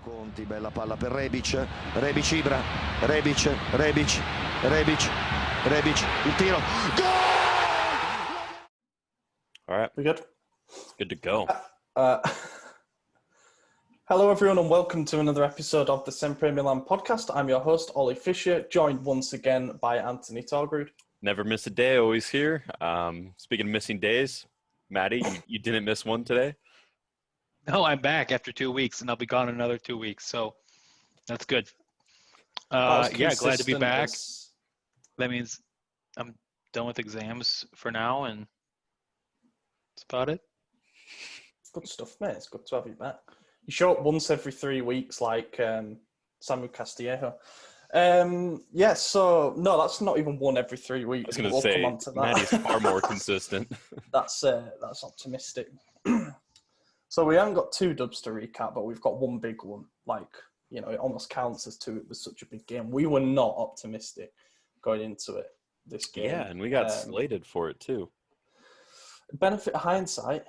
Conti, bella palla per Rebic, Rebic Ibra, Rebic, il tiro, gol! All right, We good? good to go. Hello everyone and welcome to another episode of the SempreMilan podcast. I'm your host, Ollie Fisher, joined once again by Anthony Torgrud. Never miss a day, always here. Speaking of missing days, Maddie, you didn't miss one today? No, I'm back after 2 weeks, and I'll be gone another 2 weeks, so that's good. Glad to be back. That means I'm done with exams for now, and that's about it. Good stuff, mate. It's good to have you back. You show up once every 3 weeks like Samuel Castillejo. So, no, that's not even one every 3 weeks. I was going to say, Maddie's far more consistent. That's optimistic. So we haven't got two dubs to recap, but we've got one big one. It almost counts as two. It was such a big game. We were not optimistic going into it, this game. Yeah, and we got slated for it too. Benefit of hindsight,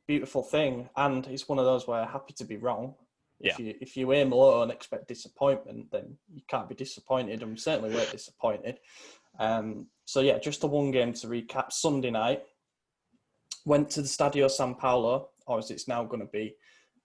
beautiful thing. And it's one of those where happy to be wrong. If you aim low and expect disappointment, then you can't be disappointed, and we certainly weren't disappointed. Just the one game to recap. Sunday night, went to the Stadio San Paolo, or as it's now going to be,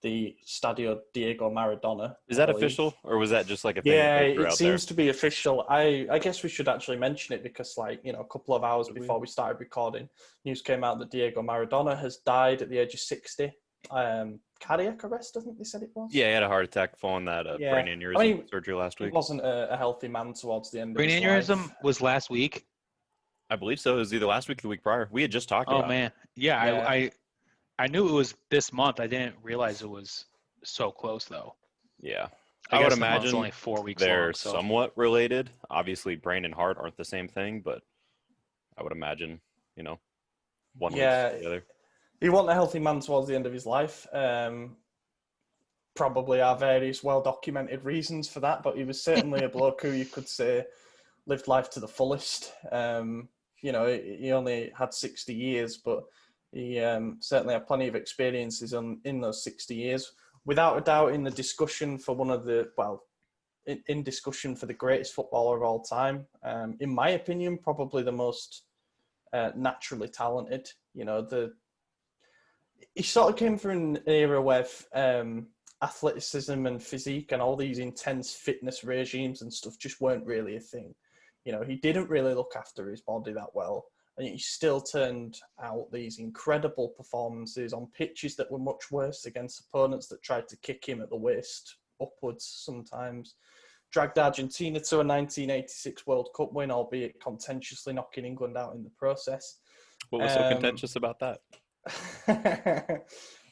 the Stadio Diego Maradona. Is that official, or was that just like a thing? Yeah, it seems to be official. I guess we should actually mention it because, a couple of hours before we started recording, news came out that Diego Maradona has died at the age of 60. Cardiac arrest, I think they said it was. Yeah, he had a heart attack following that brain aneurysm surgery last week. He wasn't a healthy man towards the end of his life. Brain aneurysm was last week? I believe so. It was either last week or the week prior. We had just talked about it. Oh, man. Yeah. I knew it was this month. I didn't realize it was so close, though. Yeah. I would guess imagine only 4 weeks they're long, so. somewhat related. Obviously, brain and heart aren't the same thing, but I would imagine, one leads to the other. He wasn't a healthy man towards the end of his life. Probably are various well-documented reasons for that, but he was certainly a bloke who you could say lived life to the fullest. He only had 60 years, but he certainly had plenty of experiences in those 60 years. Without a doubt, in the discussion for in discussion for the greatest footballer of all time. In my opinion, probably the most naturally talented. He sort of came from an era where athleticism and physique and all these intense fitness regimes and stuff just weren't really a thing. He didn't really look after his body that well, and he still turned out these incredible performances on pitches that were much worse against opponents that tried to kick him at the waist upwards sometimes. Dragged Argentina to a 1986 World Cup win, albeit contentiously knocking England out in the process. What was so contentious about that?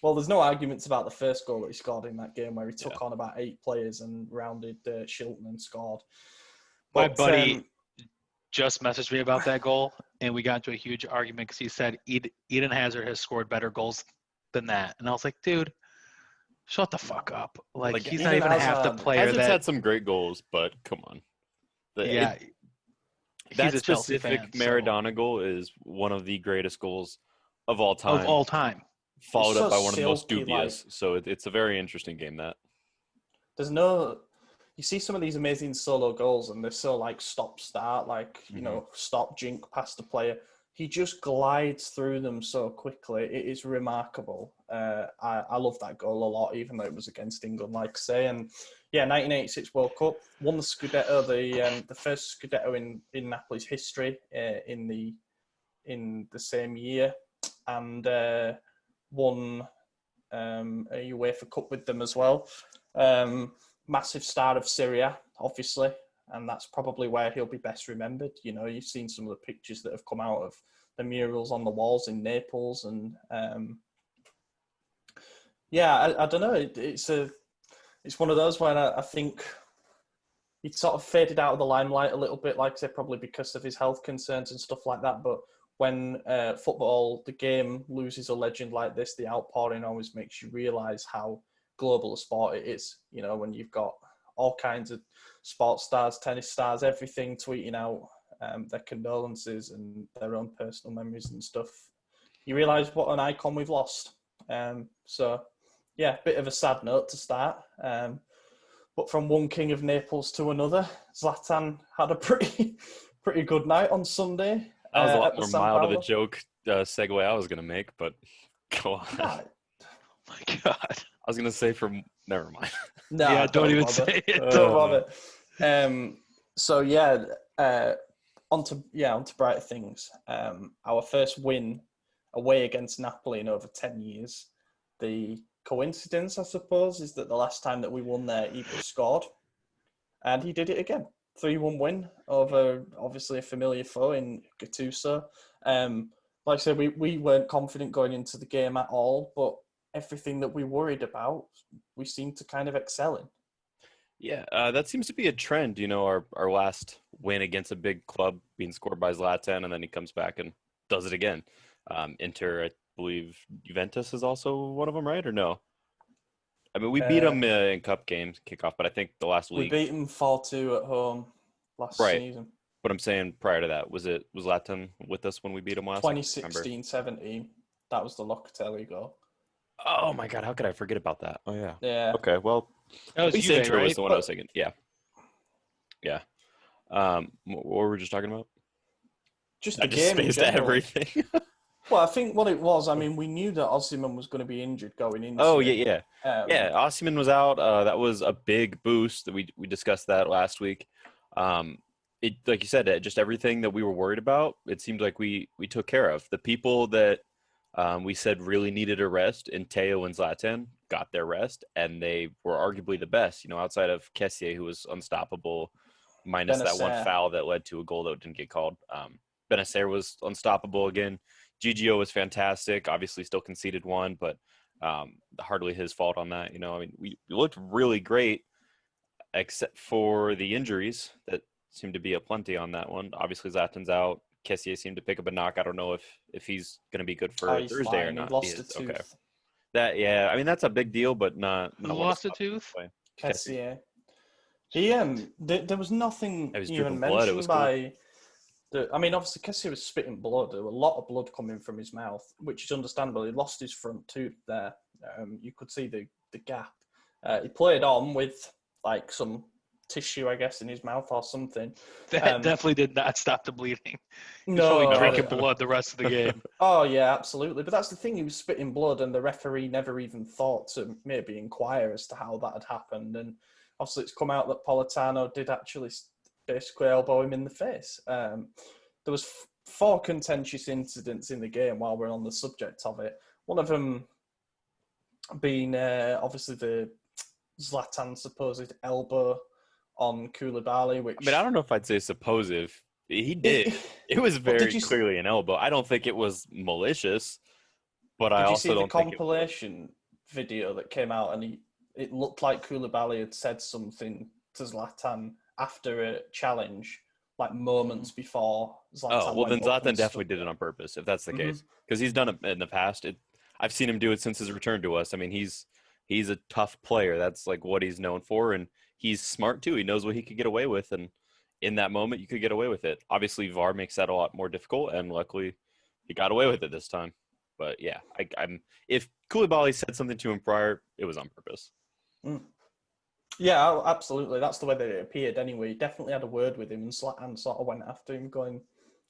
Well, there's no arguments about the first goal that he scored in that game where he took on about 8 players and rounded Shilton and scored. My buddy just messaged me about that goal, and we got into a huge argument because he said Eden Hazard has scored better goals than that. And I was like, dude, shut the fuck up. He's not even half the player Hazard's had some great goals, but come on. That specific Maradona goal is one of the greatest goals of all time. Followed up by one of the most dubious. So it's a very interesting game, that. You see some of these amazing solo goals and they're so stop-start, stop, jink, past the player. He just glides through them so quickly. It is remarkable. I love that goal a lot, even though it was against England, like I say. And 1986 World Cup, won the Scudetto, the first Scudetto in Napoli's history in the same year, and won a UEFA Cup with them as well. Massive star of Serie A, obviously, and that's probably where he'll be best remembered. You've seen some of the pictures that have come out of the murals on the walls in Naples, and I don't know. It's one of those where I think he sort of faded out of the limelight a little bit, like I said, probably because of his health concerns and stuff like that. But when football, the game, loses a legend like this, the outpouring always makes you realise how global a sport it is. When you've got all kinds of sports stars, tennis stars, everything tweeting out their condolences and their own personal memories and stuff, you realise what an icon we've lost. yeah, bit of a sad note to start. But from one king of Naples to another, Zlatan had a pretty good night on Sunday. That was a lot more mild of a joke segue I was going to make, but go on. Oh my God. I was going to say never mind. No, yeah, don't even say it. Don't bother. So yeah, onto brighter things. Our first win away against Napoli in over 10 years. The coincidence, I suppose, is that the last time that we won there, Ibra scored, and he did it again. 3-1 win over obviously a familiar foe in Gattuso. Like I said, we weren't confident going into the game at all, but everything that we worried about, we seemed to kind of excel in. Yeah, that seems to be a trend. Our last win against a big club being scored by Zlatan, and then he comes back and does it again. Inter, I believe Juventus is also one of them, right? Or no? I mean, we beat them in cup games, kickoff, but I think the last league. We beat them 4-2 at home last season. But I'm saying prior to that, was Zlatan with us when we beat him last? 2016-17. That was the Locatelli goal. Oh my God, how could I forget about that? Oh yeah. Yeah. Okay, well, that was Inter was the one I was thinking. Yeah. Yeah. What were we just talking about? Just the game in general. Everything. Well, I think what it was, I mean, we knew that Osimhen was going to be injured going into it. Yeah, Osimhen was out. That was a big boost. That we discussed that last week. It, like you said, just everything that we were worried about, it seemed like we took care of. The people that we said really needed a rest, and Theo and Zlatan got their rest, and they were arguably the best, outside of Kessie, who was unstoppable, minus that one foul that led to a goal that didn't get called. Benacer was unstoppable again. Gigio was fantastic. Obviously, still conceded one, but hardly his fault on that. I mean, we looked really great, except for the injuries that seemed to be aplenty on that one. Obviously, Zlatan's out. Kessie seemed to pick up a knock. I don't know if he's going to be good for Thursday or not. He lost a tooth. Okay. I mean, that's a big deal, but not. Who lost a tooth? Kessie. There was nothing even mentioned by. I mean, obviously, Kessie was spitting blood. There was a lot of blood coming from his mouth, which is understandable. He lost his front tooth there. You could see the gap. He played on with like some tissue, I guess, in his mouth or something. That definitely did not stop the bleeding. No, probably drinking blood the rest of the game. Oh yeah, absolutely. But that's the thing; he was spitting blood, and the referee never even thought to maybe inquire as to how that had happened. And obviously, it's come out that Politano did actually basically elbow him in the face. There was 4 contentious incidents in the game while we're on the subject of it. One of them being obviously the Zlatan supposed elbow on Koulibaly, which... I mean, I don't know if I'd say supposed. He did. It was very clearly an elbow. I don't think it was malicious, but I also don't think Did you see the compilation video that came out, and it looked like Koulibaly had said something to Zlatan after a challenge, like moments before Zlatan then Zlatan definitely did it on purpose, if that's the case. Because he's done it in the past. I've seen him do it since his return to us. I mean, he's a tough player. That's like what he's known for, and he's smart too. He knows what he could get away with, and in that moment, you could get away with it. Obviously, VAR makes that a lot more difficult, and luckily, he got away with it this time. But yeah, if Koulibaly said something to him prior, it was on purpose. Yeah, absolutely. That's the way that it appeared anyway. He definitely had a word with him, and Zlatan sort of went after him going,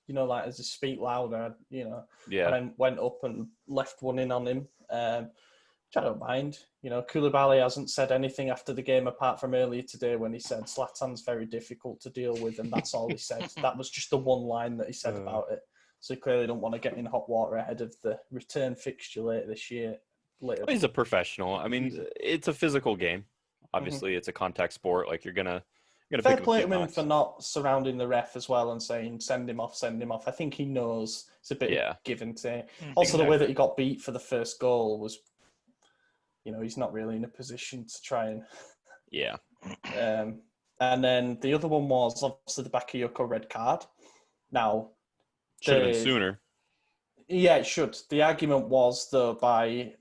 like, as he speak louder, and then went up and left one in on him, which I don't mind. Koulibaly hasn't said anything after the game apart from earlier today when he said Zlatan's very difficult to deal with, and that's all he said. That was just the one line that he said about it. So he clearly don't want to get in hot water ahead of the return fixture later this year. He's a professional. I mean, it's a physical game. Obviously, it's a contact sport. Like, you're gonna fair play to him for not surrounding the ref as well and saying send him off. I think he knows it's a bit give and take. Also, the way that he got beat for the first goal was, he's not really in a position to try and. Yeah. And then the other one was obviously the Bakayoko red card. Now, should have been sooner. Yeah, it should. The argument was, though, by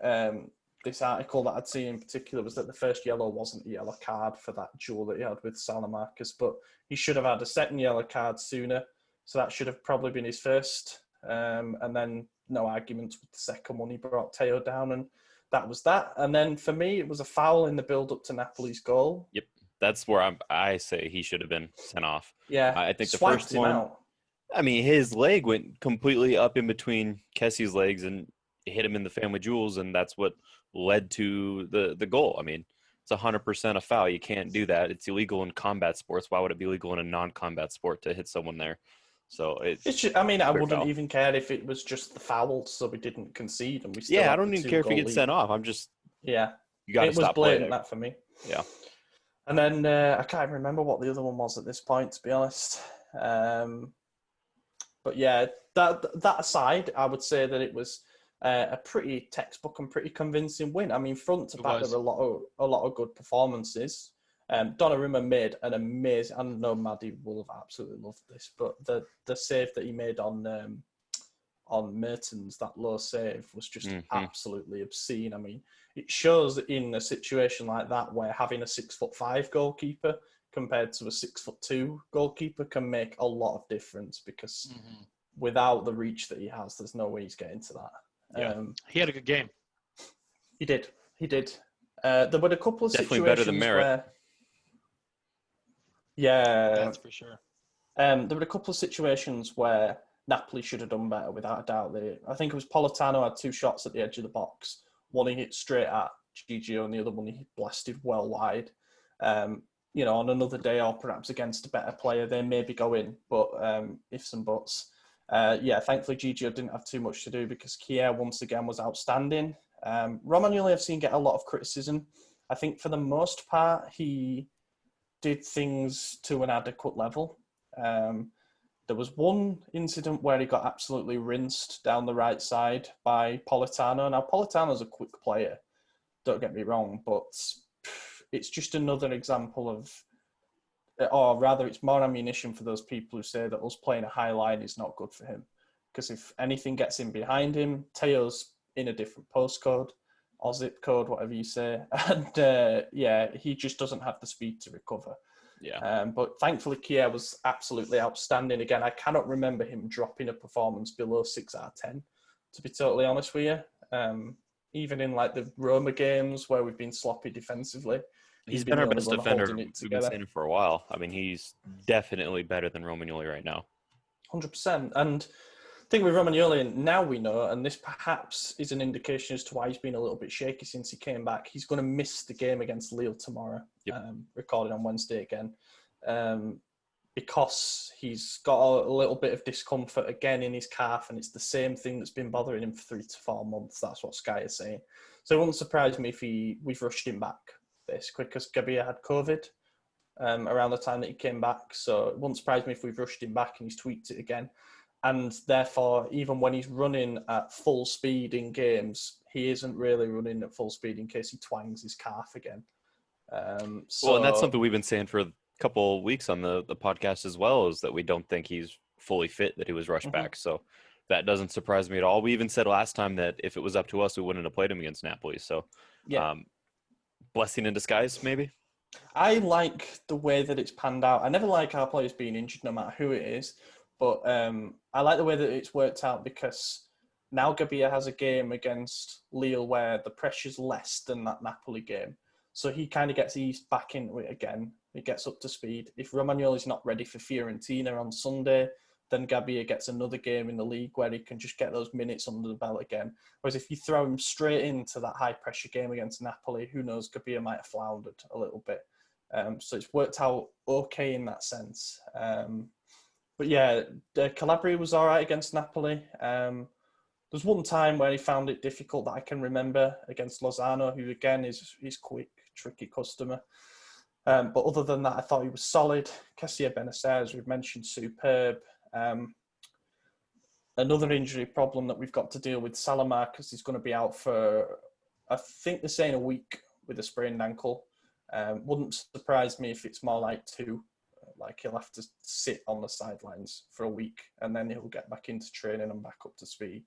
this article that I'd seen in particular, was that the first yellow wasn't a yellow card for that duel that he had with Salamarcus, but he should have had a second yellow card sooner. So that should have probably been his first. And then no arguments with the second one. He brought Theo down, and that was that. And then for me, it was a foul in the build-up to Napoli's goal. Yep. That's where I say he should have been sent off. Yeah, I think the swiped first him one, out. I mean, his leg went completely up in between Kessie's legs and hit him in the family jewels, and that's what led to the goal. I mean, it's 100% a foul. You can't do that. It's illegal in combat sports. Why would it be legal in a non-combat sport to hit someone there? So It's just, I mean, I wouldn't foul. even care if it was just the foul, so we didn't concede and we still. Yeah, I don't even care if he gets sent off. I'm just you got to stop playing. It was blatant that for me. Yeah. And then I can't even remember what the other one was at this point, to be honest. But yeah, that aside, I would say that it was a pretty textbook and pretty convincing win. I mean, front to back, there were a lot of good performances. Donnarumma made an amazing. I know Maddie will have absolutely loved this, but the save that he made on Mertens, that low save, was just absolutely obscene. I mean, it shows that in a situation like that where having a 6'5" goalkeeper compared to a 6'2" goalkeeper can make a lot of difference, because without the reach that he has, there's no way he's getting to that. Yeah. He had a good game. He did. There were a couple of definitely situations better than Merritt. where, yeah, That's for sure. there were a couple of situations where Napoli should have done better, without a doubt. I think it was Politano had 2 shots at the edge of the box. One he hit straight at Gigio, and the other one he blasted well wide. On another day, or perhaps against a better player, they maybe go in, but ifs and buts. Thankfully Gigio didn't have too much to do, because Kier once again was outstanding. Romagnoli I've seen get a lot of criticism. I think for the most part he did things to an adequate level. There was one incident where he got absolutely rinsed down the right side by Politano. Now, Politano's a quick player, don't get me wrong, but it's just another example of, or rather, it's more ammunition for those people who say that us playing a high line is not good for him. Because if anything gets in behind him, Teo's in a different postcode or zip code, whatever you say, and he just doesn't have the speed to recover. Yeah. But thankfully, Kier was absolutely outstanding again. I cannot remember him dropping a performance below 6 out of 10, to be totally honest with you. Even in like the Roma games where we've been sloppy defensively, he's been our best defender. We've been saying it for a while. I mean, he's definitely better than Romagnoli right now. 100%. And the thing with Romagnoli, now we know, and this perhaps is an indication as to why he's been a little bit shaky since he came back. He's going to miss the game against Lille tomorrow, recorded on Wednesday again, because he's got a little bit of discomfort again in his calf, and it's the same thing that's been bothering him for 3 to 4 months. That's what Sky is saying. So it wouldn't surprise me if we've rushed him back this quick, because Gabia had COVID around the time that he came back. So it wouldn't surprise me if we've rushed him back and he's tweaked it again. And therefore, even when he's running at full speed in games, he isn't really running at full speed in case he twangs his calf again. And that's something we've been saying for a couple of weeks on the podcast as well, is that we don't think he's fully fit, that he was rushed back. So that doesn't surprise me at all. We even said last time that if it was up to us, we wouldn't have played him against Napoli. So blessing in disguise, maybe. I like the way that it's panned out. I never like our players being injured, no matter who it is. But I like the way that it's worked out, because now Gabia has a game against Lille where the pressure's less than that Napoli game. So he kind of gets eased back into it again. He gets up to speed. If Romagnoli's not ready for Fiorentina on Sunday, then Gabia gets another game in the league where he can just get those minutes under the belt again. Whereas if you throw him straight into that high-pressure game against Napoli, who knows, Gabia might have floundered a little bit. So it's worked out okay in that sense. But yeah, Calabria was all right against Napoli. There's one time where he found it difficult that I can remember against Lozano, who again is quick, tricky customer. But other than that, I thought he was solid. Kessie Benacer, as we've mentioned, superb. Another injury problem that we've got to deal with, Salamarcus is going to be out for, I think they're saying a week with a sprained ankle. Wouldn't surprise me if it's more like 2. Like he'll have to sit on the sidelines for a week and then he'll get back into training and back up to speed.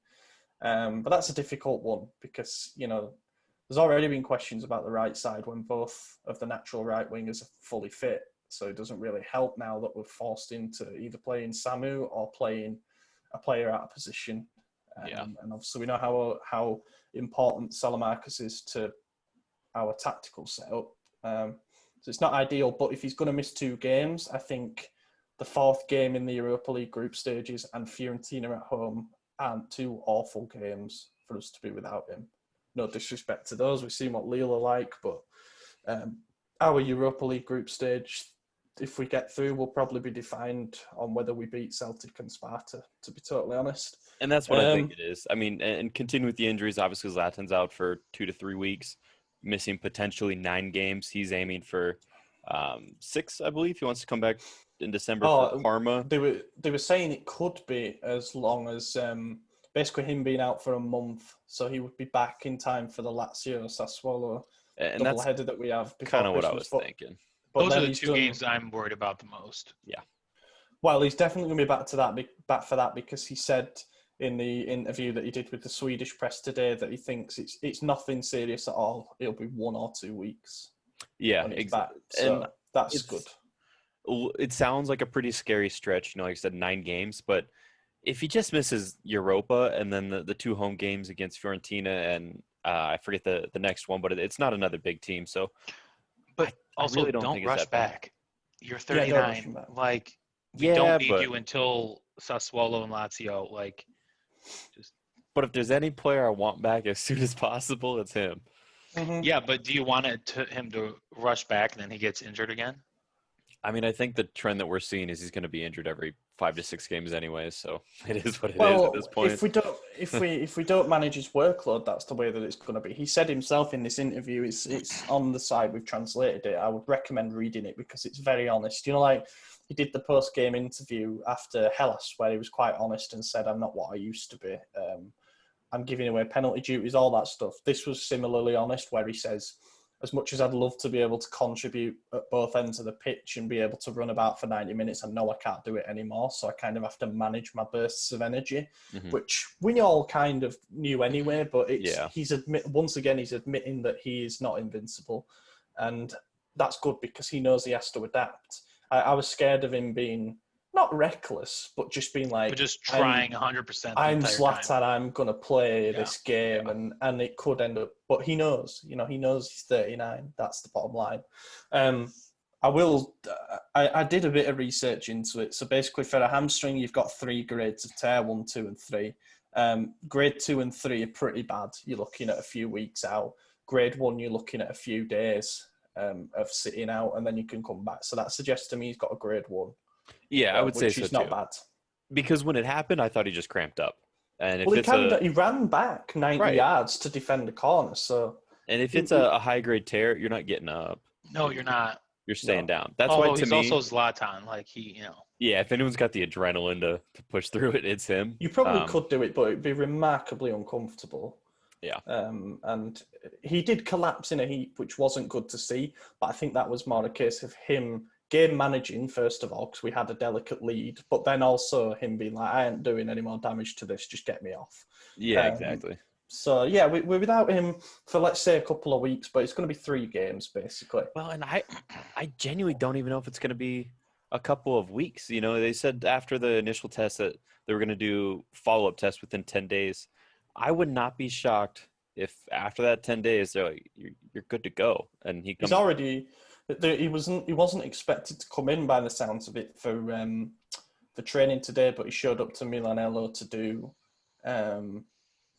But that's a difficult one because, there's already been questions about the right side when both of the natural right wingers are fully fit. So it doesn't really help now that we're forced into either playing Samu or playing a player out of position. Yeah. And obviously we know how important Salamakis is to our tactical setup. So it's not ideal, but if he's going to miss 2 games, I think the 4th game in the Europa League group stages and Fiorentina at home aren't 2 awful games for us to be without him. No disrespect to those. We've seen what Lille are like, but our Europa League group stage, if we get through, will probably be defined on whether we beat Celtic and Sparta, to be totally honest. And that's what I think it is. I mean, and continue with the injuries. Obviously, Zlatan's out for 2 to 3 weeks, missing potentially 9 games. He's aiming for 6, I believe. He wants to come back in December for Parma. They were saying it could be as long as basically him being out for a month, so he would be back in time for the Lazio Sassuolo double header that we have before kind of what I Christmas. was thinking. But those are the 2 games I'm worried about the most. Yeah. Well, he's definitely going to be back for that because he said in the interview that he did with the Swedish press today that he thinks it's nothing serious at all. It'll be 1 or 2 weeks. Yeah, exactly. So that's good. It sounds like a pretty scary stretch, like I said, 9 games, but if he just misses Europa and then the 2 home games against Fiorentina and I forget the next one, but it's not another big team. So, but also really don't rush back. You're 39. Back. We don't need you until Sassuolo and Lazio. But if there's any player I want back as soon as possible, it's him. Mm-hmm. Yeah, but do you want him to rush back and then he gets injured again? I mean, I think the trend that we're seeing is he's going to be injured every 5 to 6 games anyway. So it is what it is at this point. If we don't manage his workload, that's the way that it's going to be. He said himself in this interview, it's on the side we've translated it. I would recommend reading it because it's very honest. He did the post-game interview after Hellas where he was quite honest and said, "I'm not what I used to be. I'm giving away penalty duties, all that stuff." This was similarly honest where he says, as much as I'd love to be able to contribute at both ends of the pitch and be able to run about for 90 minutes, I know I can't do it anymore. So I kind of have to manage my bursts of energy, which we all kind of knew anyway, but he's admitting that he is not invincible. And that's good because he knows he has to adapt. I was scared of him being not reckless, but just being like... But just trying 100%. I'm Zlatan, I'm going to play this game, and it could end up... But he knows, he knows he's 39. That's the bottom line. I did a bit of research into it. So basically for a hamstring, you've got 3 grades of tear, 1, 2 and 3. Grade 2 and 3 are pretty bad. You're looking at a few weeks out. Grade 1, you're looking at a few days of sitting out, and then you can come back. So that suggests to me he's got a grade 1. Yeah, I would say so too. Not bad. Because when it happened, I thought he just cramped up. And he ran back 90 yards to defend the corner. So, and if it's a high grade tear, you're not getting up. No, you're not. You're staying down. That's why he's also Zlatan. Yeah, if anyone's got the adrenaline to push through it, it's him. You probably could do it, but it'd be remarkably uncomfortable. Yeah. And he did collapse in a heap, which wasn't good to see. But I think that was more a case of him game managing, first of all, because we had a delicate lead, but then also him being like, I ain't doing any more damage to this, just get me off. Yeah, exactly. So, yeah, we're without him for, let's say, a couple of weeks, but it's going to be 3 games, basically. Well, and I genuinely don't even know if it's going to be a couple of weeks. They said after the initial test that they were going to do follow-up tests within 10 days. I would not be shocked if after that 10 days, they're like, you're good to go. And he comes... He wasn't expected to come in by the sounds of it for training today, but he showed up to Milanello to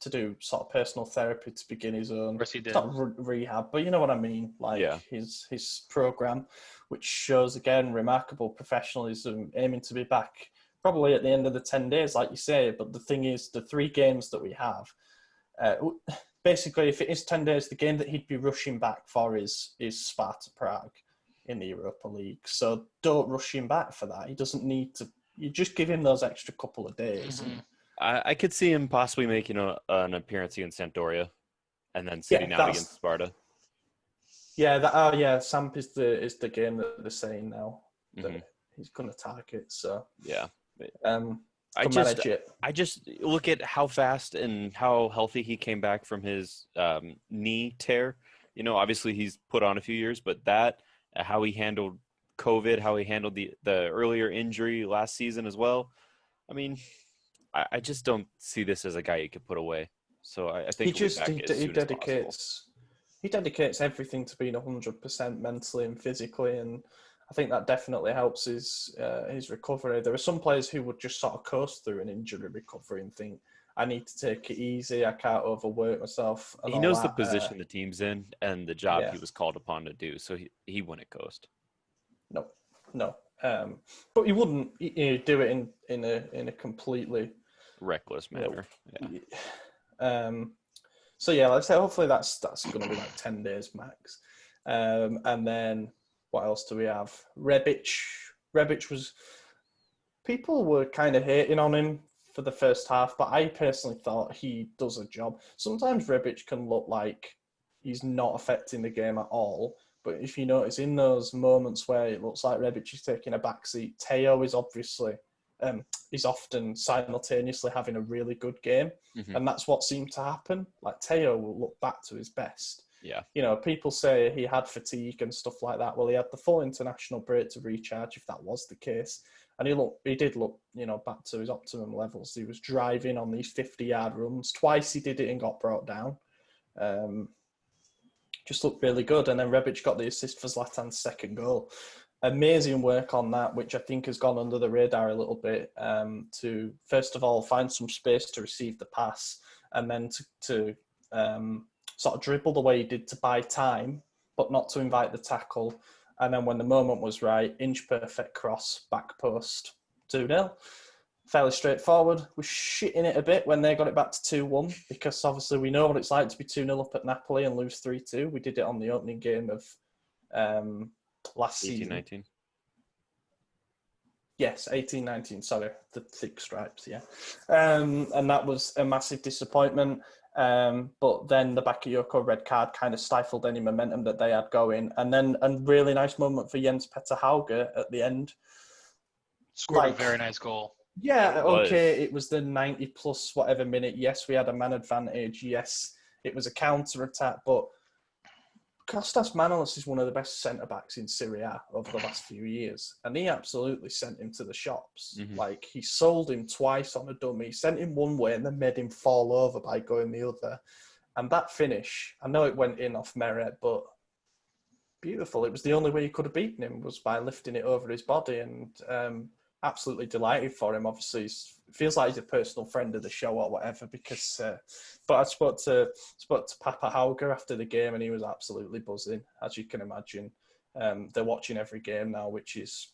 do sort of personal therapy to begin his own. Of course he did. It's not rehab, but you know what I mean. His program, which shows again remarkable professionalism, aiming to be back probably at the end of the 10 days, like you say. But the thing is, the 3 games that we have. Basically, if it is 10 days, the game that he'd be rushing back for is Sparta Prague in the Europa League. So don't rush him back for that. He doesn't need to. You just give him those extra couple of days. Mm-hmm. I could see him possibly making an appearance against Sampdoria and then sitting out against Sparta. Yeah, Samp is the game that they're saying now that he's going to target. So yeah. I just look at how fast and how healthy he came back from his knee tear. Obviously he's put on a few years, but how he handled COVID, how he handled the earlier injury last season as well. I mean, I just don't see this as a guy you could put away. So I think he dedicates everything to being 100% mentally and physically, and I think that definitely helps his recovery. There are some players who would just sort of coast through an injury recovery and think, I need to take it easy, I can't overwork myself. He knows the position the team's in and the job he was called upon to do, so he wouldn't coast. No. But he wouldn't do it in a completely reckless manner. So yeah, let's say hopefully that's going to be like 10 days max. And then what else do we have? Rebic was, people were kind of hating on him for the first half, but I personally thought he does a job. Sometimes Rebic can look like he's not affecting the game at all. But if you notice, in those moments where it looks like Rebic is taking a backseat, Teo is obviously is often simultaneously having a really good game, and that's what seemed to happen. Like Teo will look back to his best. Yeah, people say he had fatigue and stuff like that. Well, he had the full international break to recharge, if that was the case, and he did look, back to his optimum levels. He was driving on these 50-yard runs. Twice he did it and got brought down. Just looked really good. And then Rebic got the assist for Zlatan's second goal. Amazing work on that, which I think has gone under the radar a little bit, to, first of all, find some space to receive the pass, and then to sort of dribble the way he did to buy time, but not to invite the tackle. And then when the moment was right, inch-perfect cross, back post, 2-0. Fairly straightforward. We're shitting it a bit when they got it back to 2-1, because obviously we know what it's like to be 2-0 up at Napoli and lose 3-2. We did it on the opening game of last season. 18-19. Yes, 18-19, sorry. The thick stripes, yeah. And that was a massive disappointment. But then the Bakayoko red card kind of stifled any momentum that they had going. And then a really nice moment for Jens Petter Hauge at the end. Scored a very nice goal. Yeah, okay, it was the 90 plus whatever minute. Yes, we had a man advantage. Yes, it was a counter-attack, but Kostas Manolis is one of the best centre-backs in Serie A over the last few years, and he absolutely sent him to the shops. Like, he sold him twice on a dummy. He sent him one way and then made him fall over by going the other. And that finish, I know it went in off merit, but beautiful. It was the only way you could have beaten him, was by lifting it over his body, and absolutely delighted for him. Obviously, it feels like he's a personal friend of the show or whatever, because but I spoke to Papa Hauge after the game, and he was absolutely buzzing, as you can imagine. They're watching every game now, which is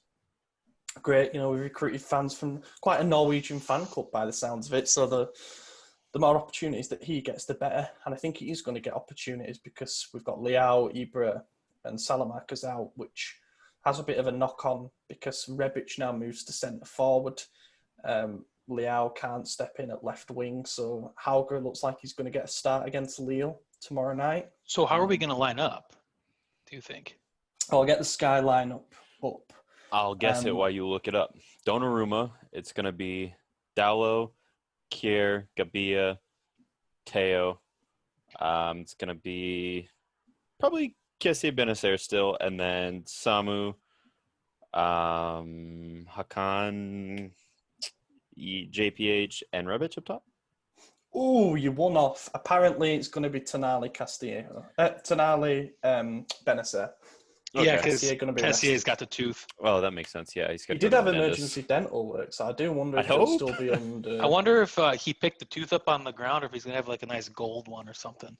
great. We recruited fans from quite a Norwegian fan club by the sounds of it, so the more opportunities that he gets, the better. And I think he is going to get opportunities, because we've got Leao, Ibra and Salamanca's out, which has a bit of a knock-on, because Rebic now moves to centre forward. Leao can't step in at left wing, so Hauge looks like he's going to get a start against Lille tomorrow night. So how are we going to line up, do you think? I'll get the Sky lineup up. I'll guess it while you look it up. Donnarumma, it's going to be Dallo, Kier, Gabia, Teo. It's going to be probably Kessie Benacer still, and then Samu, Hakan, JPH, and Rebic up top. Oh, you won off. Apparently, it's going to be Tonali Benacer. Okay. Yeah, because Kessie's got the tooth. Oh, that makes sense. Yeah, he did have emergency dental work, so I do wonder if he'll still be under. I wonder if he picked the tooth up on the ground, or if he's going to have like a nice gold one or something.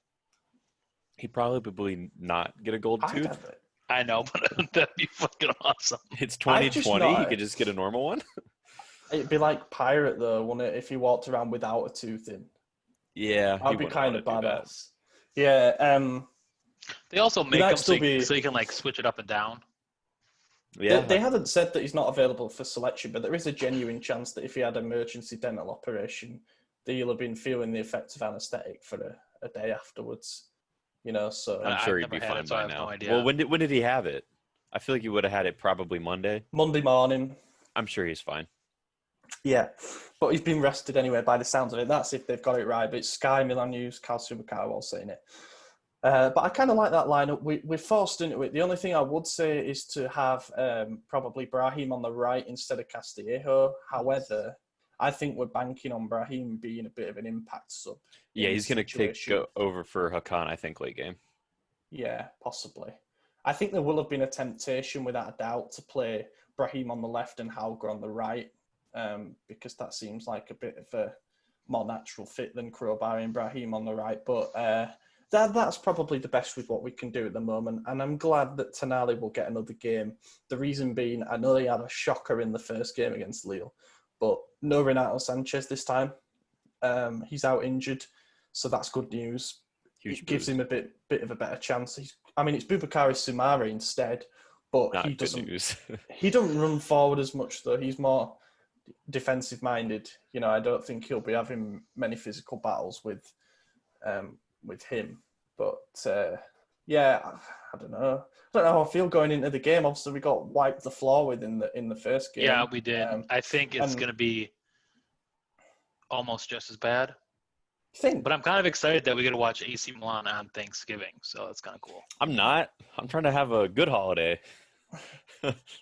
He'd probably not get a gold tooth. I know, but that'd be fucking awesome. It's 2020. He could just get a normal one. It'd be like Pirate, though, wouldn't it, if he walked around without a tooth in? Yeah. That'd be kind of badass. Yeah. They also make him so you can like switch it up and down. Yeah. They haven't said that he's not available for selection, but there is a genuine chance that if he had an emergency dental operation, that he'll have been feeling the effects of anaesthetic for a day afterwards. So I'm sure he'd be fine by now. Well, when did he have it? I feel like he would have had it probably Monday morning. I'm sure he's fine. Yeah, but he's been rested anyway by the sounds of it. That's if they've got it right. But it's Sky, Milan News, Calcium Macau all saying it. But I kind of like that lineup. We're forced into it. The only thing I would say is to have probably Brahim on the right instead of Castillejo. However, I think we're banking on Brahim being a bit of an impact sub. Yeah, he's going to take over for Hakan, I think, late game. Yeah, possibly. I think there will have been a temptation, without a doubt, to play Brahim on the left and Hauger on the right, because that seems like a bit of a more natural fit than Crowbar and Brahim on the right. But that's probably the best with what we can do at the moment. And I'm glad that Tonali will get another game. The reason being, I know he had a shocker in the first game against Lille, but no Renato Sanchez this time. He's out injured, so that's good news. It gives him a bit of a better chance. It's Boubakary Soumare instead, but Not he good doesn't. news. He doesn't run forward as much though. He's more defensive minded. I don't think he'll be having many physical battles with him. But yeah, I don't know. I don't know how I feel going into the game. Obviously, we got wiped the floor with in the first game. Yeah, we did. I think it's going to be almost just as bad. But I'm kind of excited that we get to watch AC Milan on Thanksgiving, so that's kind of cool. I'm not. I'm trying to have a good holiday.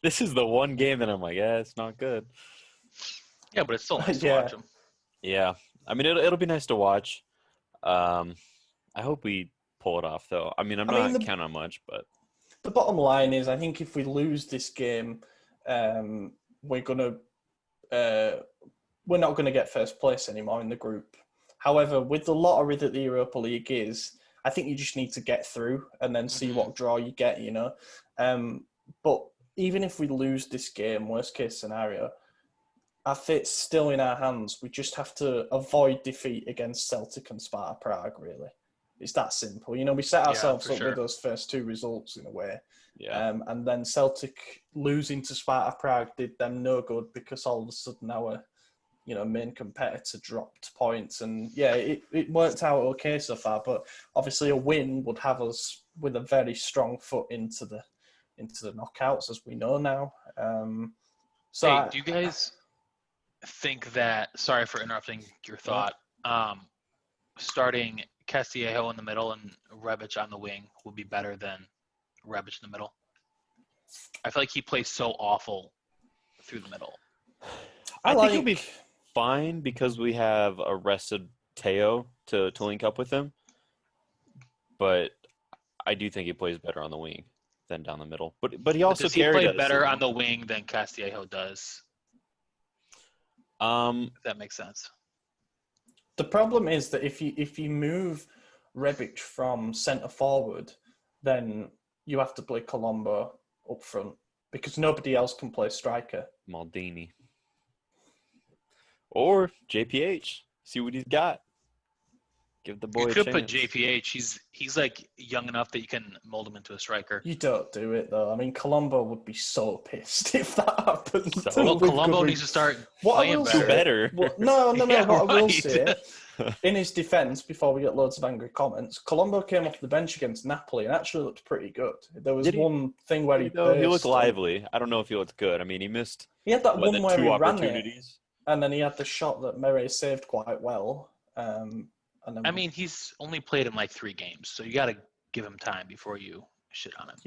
This is the one game that I'm like, yeah, it's not good. Yeah, but it's still nice to watch them. Yeah. I mean, it'll be nice to watch. I hope we pull it off, though. I'm not counting on much, but the bottom line is, I think if we lose this game, we're not gonna get first place anymore in the group. However, with the lottery that the Europa League is, I think you just need to get through and then see what draw you get. But even if we lose this game, worst case scenario, I think it's still in our hands. We just have to avoid defeat against Celtic and Sparta Prague, really. It's that simple. We set ourselves up with those first two results in a way. Yeah. And then Celtic losing to Sparta Prague did them no good because all of a sudden our main competitor dropped points. And yeah, it worked out okay so far. But obviously a win would have us with a very strong foot into the knockouts, as we know now. Do you guys think that, sorry for interrupting your thought, starting Castillejo in the middle and Rebic on the wing would be better than Rebic in the middle? I feel like he plays so awful through the middle. I think he'll be fine because we have arrested Teo to link up with him. But I do think he plays better on the wing than down the middle. But he also does he play better on the wing than Castillejo does? If that makes sense. The problem is that if you move Rebic from centre forward, then you have to play Colombo up front because nobody else can play striker. Maldini. Or JPH. See what he's got. Give the boy a chance. You could put JPH. He's like young enough that you can mold him into a striker. You don't do it though. Colombo would be so pissed if that happened. Colombo needs to start playing better. No. Yeah, what I will say, in his defence, before we get loads of angry comments, Colombo came off the bench against Napoli and actually looked pretty good. There was one thing where he looked lively. I don't know if he looked good. He missed. He had that one where he ran it, and then he had the shot that Mere saved quite well. He's only played in like 3 games, so you got to give him time before you shit on him.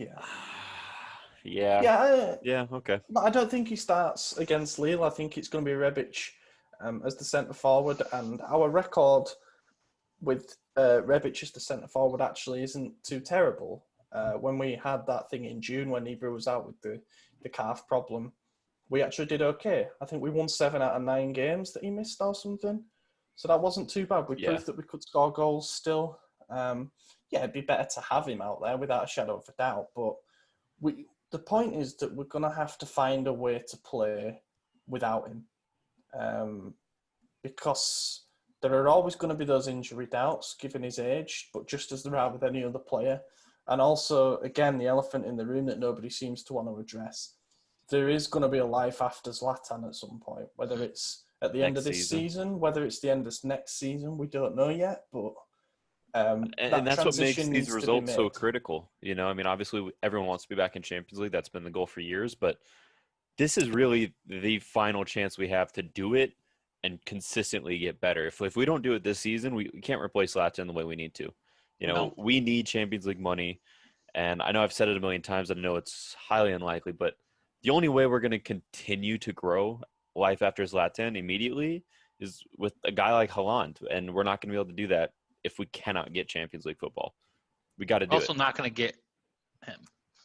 Yeah, okay. But I don't think he starts against Lille. I think it's going to be Rebic as the centre forward, and our record with Rebic as the centre forward actually isn't too terrible. When we had that thing in June when Ibra was out with the calf problem, we actually did okay. I think we won 7 out of 9 games that he missed or something. So that wasn't too bad. We proved that we could score goals still. It'd be better to have him out there without a shadow of a doubt. But the point is that we're going to have to find a way to play without him. Because there are always going to be those injury doubts, given his age, but just as there are with any other player. And also, again, the elephant in the room that nobody seems to want to address. There is going to be a life after Zlatan at some point, whether it's at the end of this season, whether it's the end of next season, we don't know yet. But and that's what makes these results so critical. Obviously everyone wants to be back in Champions League. That's been the goal for years. But this is really the final chance we have to do it and consistently get better. If we don't do it this season, we can't replace Zlatan the way we need to. We need Champions League money. And I know I've said it a million times. I know it's highly unlikely, but the only way we're going to continue to grow life after Zlatan immediately is with a guy like Haaland, and we're not going to be able to do that if we cannot get Champions League football. We got to do Also it. not going to get him.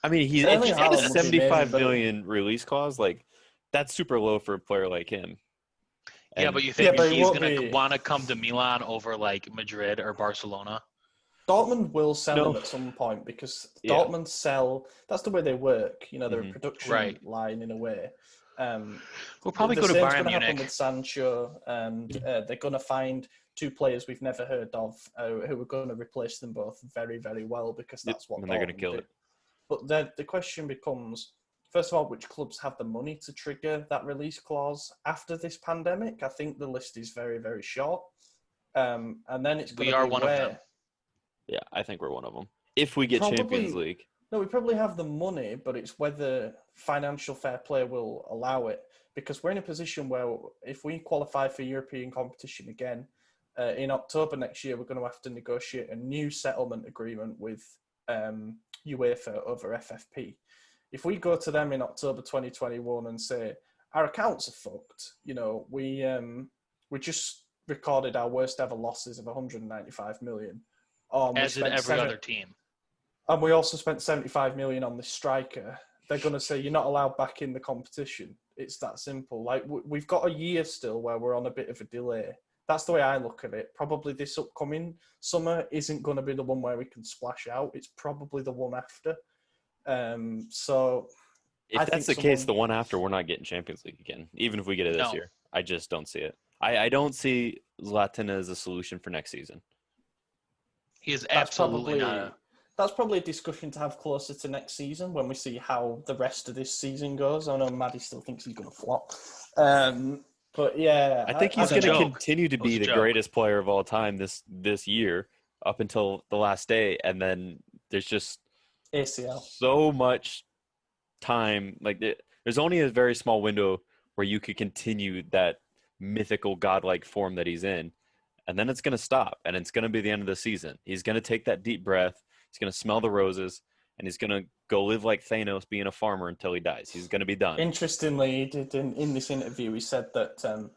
I mean, he's Erling just got a Haaland would be 75 amazing, million release clause. Like, that's super low for a player like him. Yeah, And but you think but he he's won't going to be- want to come to Milan over like Madrid or Barcelona? Dortmund will sell No. him at some point because Yeah. Dortmund sell. That's the way they work. You know, they're a production Right. line in a way. We'll probably the go to same's Bayern going to happen Munich. with Sancho, and they're going to find two players we've never heard of who are going to replace them both very, very well because that's what and they're going to Dortmund kill do. it. But the question becomes, first of all, which clubs have the money to trigger that release clause after this pandemic? I think the list is very, very short. And then it's going We to are be one of where... them. Yeah, I think we're one of them. If we get Champions League. No, we probably have the money, but it's whether financial fair play will allow it. Because we're in a position where if we qualify for European competition again, in October next year, we're going to have to negotiate a new settlement agreement with UEFA over FFP. If we go to them in October 2021 and say, our accounts are fucked, you know, we just recorded our worst ever losses of 195 million. As did every other team. And we also spent 75 million on this striker. They're going to say, you're not allowed back in the competition. It's that simple. Like, we've got a year still where we're on a bit of a delay. That's the way I look at it. Probably this upcoming summer isn't going to be the one where we can splash out. It's probably the one after. So if that's the case, the one after, we're not getting Champions League again, even if we get it this year. I just don't see it. I don't see Zlatan as a solution for next season. He is absolutely not. That's probably a discussion to have closer to next season when we see how the rest of this season goes. I know Maddie still thinks he's going to flop. But yeah. I think he's going to continue to be the greatest player of all time this year up until the last day. And then there's just ACL. So much time. Like, there's only a very small window where you could continue that mythical godlike form that he's in. And then it's going to stop, and it's going to be the end of the season. He's going to take that deep breath. He's going to smell the roses, and he's going to go live like Thanos being a farmer until he dies. He's going to be done. Interestingly, he did in this interview, he said that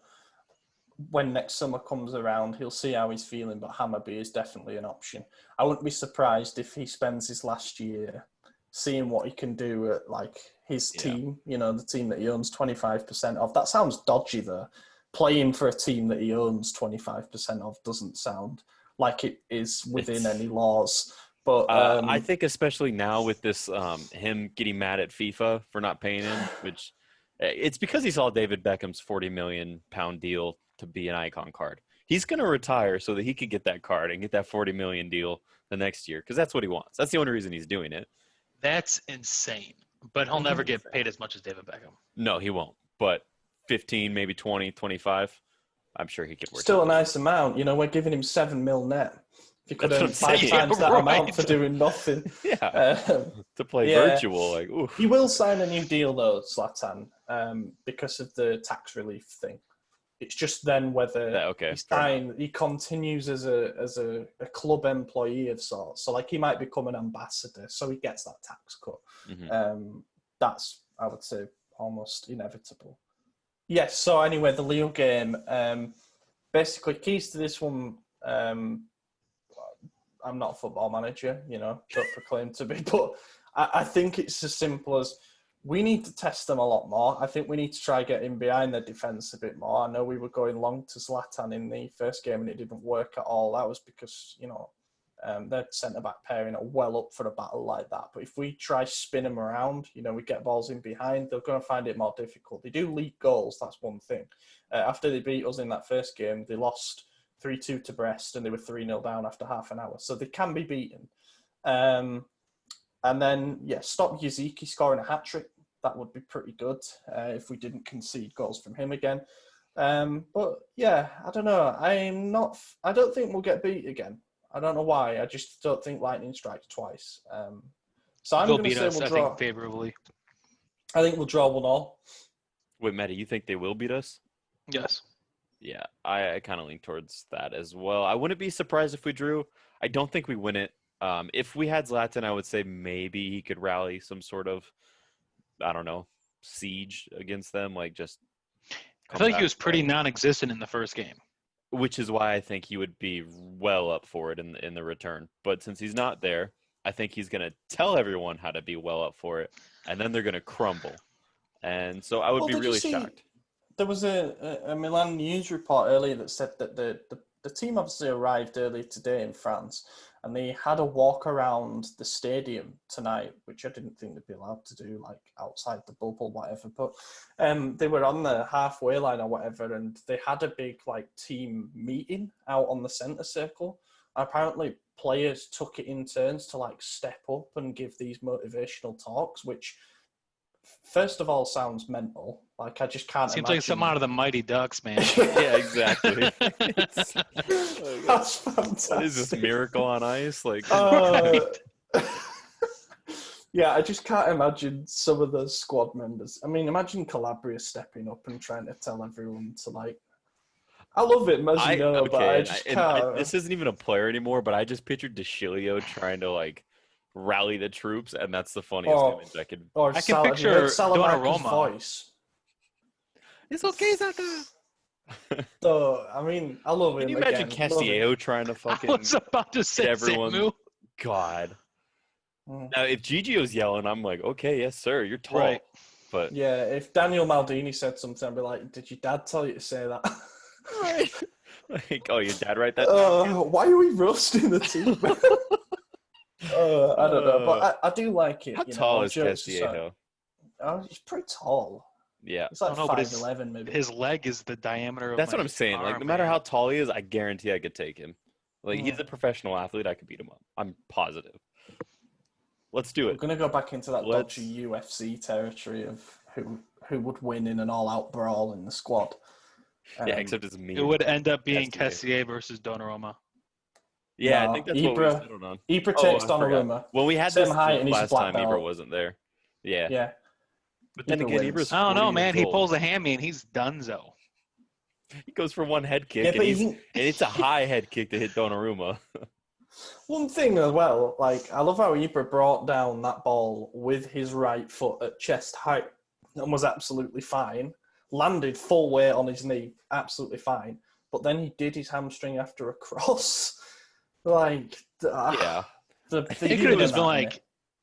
when next summer comes around, he'll see how he's feeling, but Hammarby is definitely an option. I wouldn't be surprised if he spends his last year seeing what he can do at like his team, you know, the team that he owns 25% of. That sounds dodgy, though. Playing for a team that he owns 25% of doesn't sound like it is within any laws. But I think especially now with this, him getting mad at FIFA for not paying him, which it's because he saw David Beckham's £40 million deal to be an icon card. He's going to retire so that he could get that card and get that $40 million deal the next year because that's what he wants. That's the only reason he's doing it. That's insane. But he'll never get paid as much as David Beckham. No, he won't. But 15, maybe 20, 25, I'm sure he could work. Still a nice amount. You know, we're giving him 7 mil net. If you could earn 5 times that amount for doing nothing. To play virtual. Like, oof. He will sign a new deal, though, Zlatan, because of the tax relief thing. It's just then whether he continues as a club employee of sorts. So, like, he might become an ambassador, so he gets that tax cut. Mm-hmm. That's, I would say, almost inevitable. Yes, so anyway, the Lille game. Basically, keys to this one, I'm not a football manager, you know, don't proclaim to be, but I think it's as simple as we need to test them a lot more. I think we need to try getting behind their defence a bit more. I know we were going long to Zlatan in the first game and it didn't work at all. That was because, you know, their centre-back pairing are well up for a battle like that. But if we try spin them around, you know, we get balls in behind, they're going to find it more difficult. They do leak goals, that's one thing. After they beat us in that first game, they lost 3-2 to Brest and they were 3-0 down after half an hour. So they can be beaten. And then, stop Yaziki scoring a hat-trick. That would be pretty good if we didn't concede goals from him again. But, yeah, I don't know. I don't think we'll get beat again. I don't know why. I just don't think lightning strikes twice. So I'm going to say we'll draw. I think favorably. I think we'll draw 1-1. Wait, Matty, you think they will beat us? Yes. Yeah, I kind of lean towards that as well. I wouldn't be surprised if we drew. I don't think we win it. If we had Zlatan, I would say maybe he could rally some sort of, I don't know, siege against them. Like just I feel like he was pretty non-existent in the first game. Which is why I think he would be well up for it in the return. But since he's not there, I think he's going to tell everyone how to be well up for it, and then they're going to crumble. And so I would be really shocked. There was a Milan news report earlier that said that the team obviously arrived early today in France, and they had a walk around the stadium tonight, which I didn't think they'd be allowed to do, like outside the bubble, whatever. But they were on the halfway line or whatever, and they had a big like team meeting out on the centre circle. Apparently, players took it in turns to like step up and give these motivational talks, which first of all sounds mental. Like I just can't. Seems like something out of the Mighty Ducks, man. Yeah, exactly. That's fantastic. What is this, Miracle on Ice? Like, yeah, I just can't imagine some of those squad members. I mean, imagine Calabria stepping up and trying to tell everyone to like. I love it, as you know, but I just can't. This isn't even a player anymore, but I just pictured DeCilio trying to like rally the troops, and that's the funniest image I could. I can picture Donnarumma's voice. It's okay, Zlatan. So, I mean, I love him. Can you imagine Kessie trying to fucking? I was about to say everyone. Samu. God. Now, if Gigio's yelling, I'm like, okay, yes, sir, you're tall. Right. But yeah, if Daniel Maldini said something, I'd be like, "Did your dad tell you to say that?" Right. Like, oh, your dad write that? Why are we roasting the team? I don't know, but I do like it. How tall is Kessie? He's pretty tall. Yeah. It's like 5'11", maybe. His leg is the diameter of That's what I'm saying. Like, no matter how tall he is, I guarantee I could take him. Like, he's a professional athlete. I could beat him up. I'm positive. Let's do it. We're going to go back into that dodgy UFC territory of who would win in an all-out brawl in the squad. Yeah, except it's me. It would end up being Kessie versus Donnarumma. Yeah, I think that's what we settled on. Ibra takes Donnarumma. When we had same this height and last time, Ibra wasn't there. Yeah. Yeah. But then again, Ibra's I don't know, man. He pulls a hammy and he's donezo. He goes for one head kick, and it's a high head kick to hit Donnarumma. One thing as well, like, I love how Ibra brought down that ball with his right foot at chest height and was absolutely fine. Landed full weight on his knee, absolutely fine. But then he did his hamstring after a cross. Like, yeah. It could have just been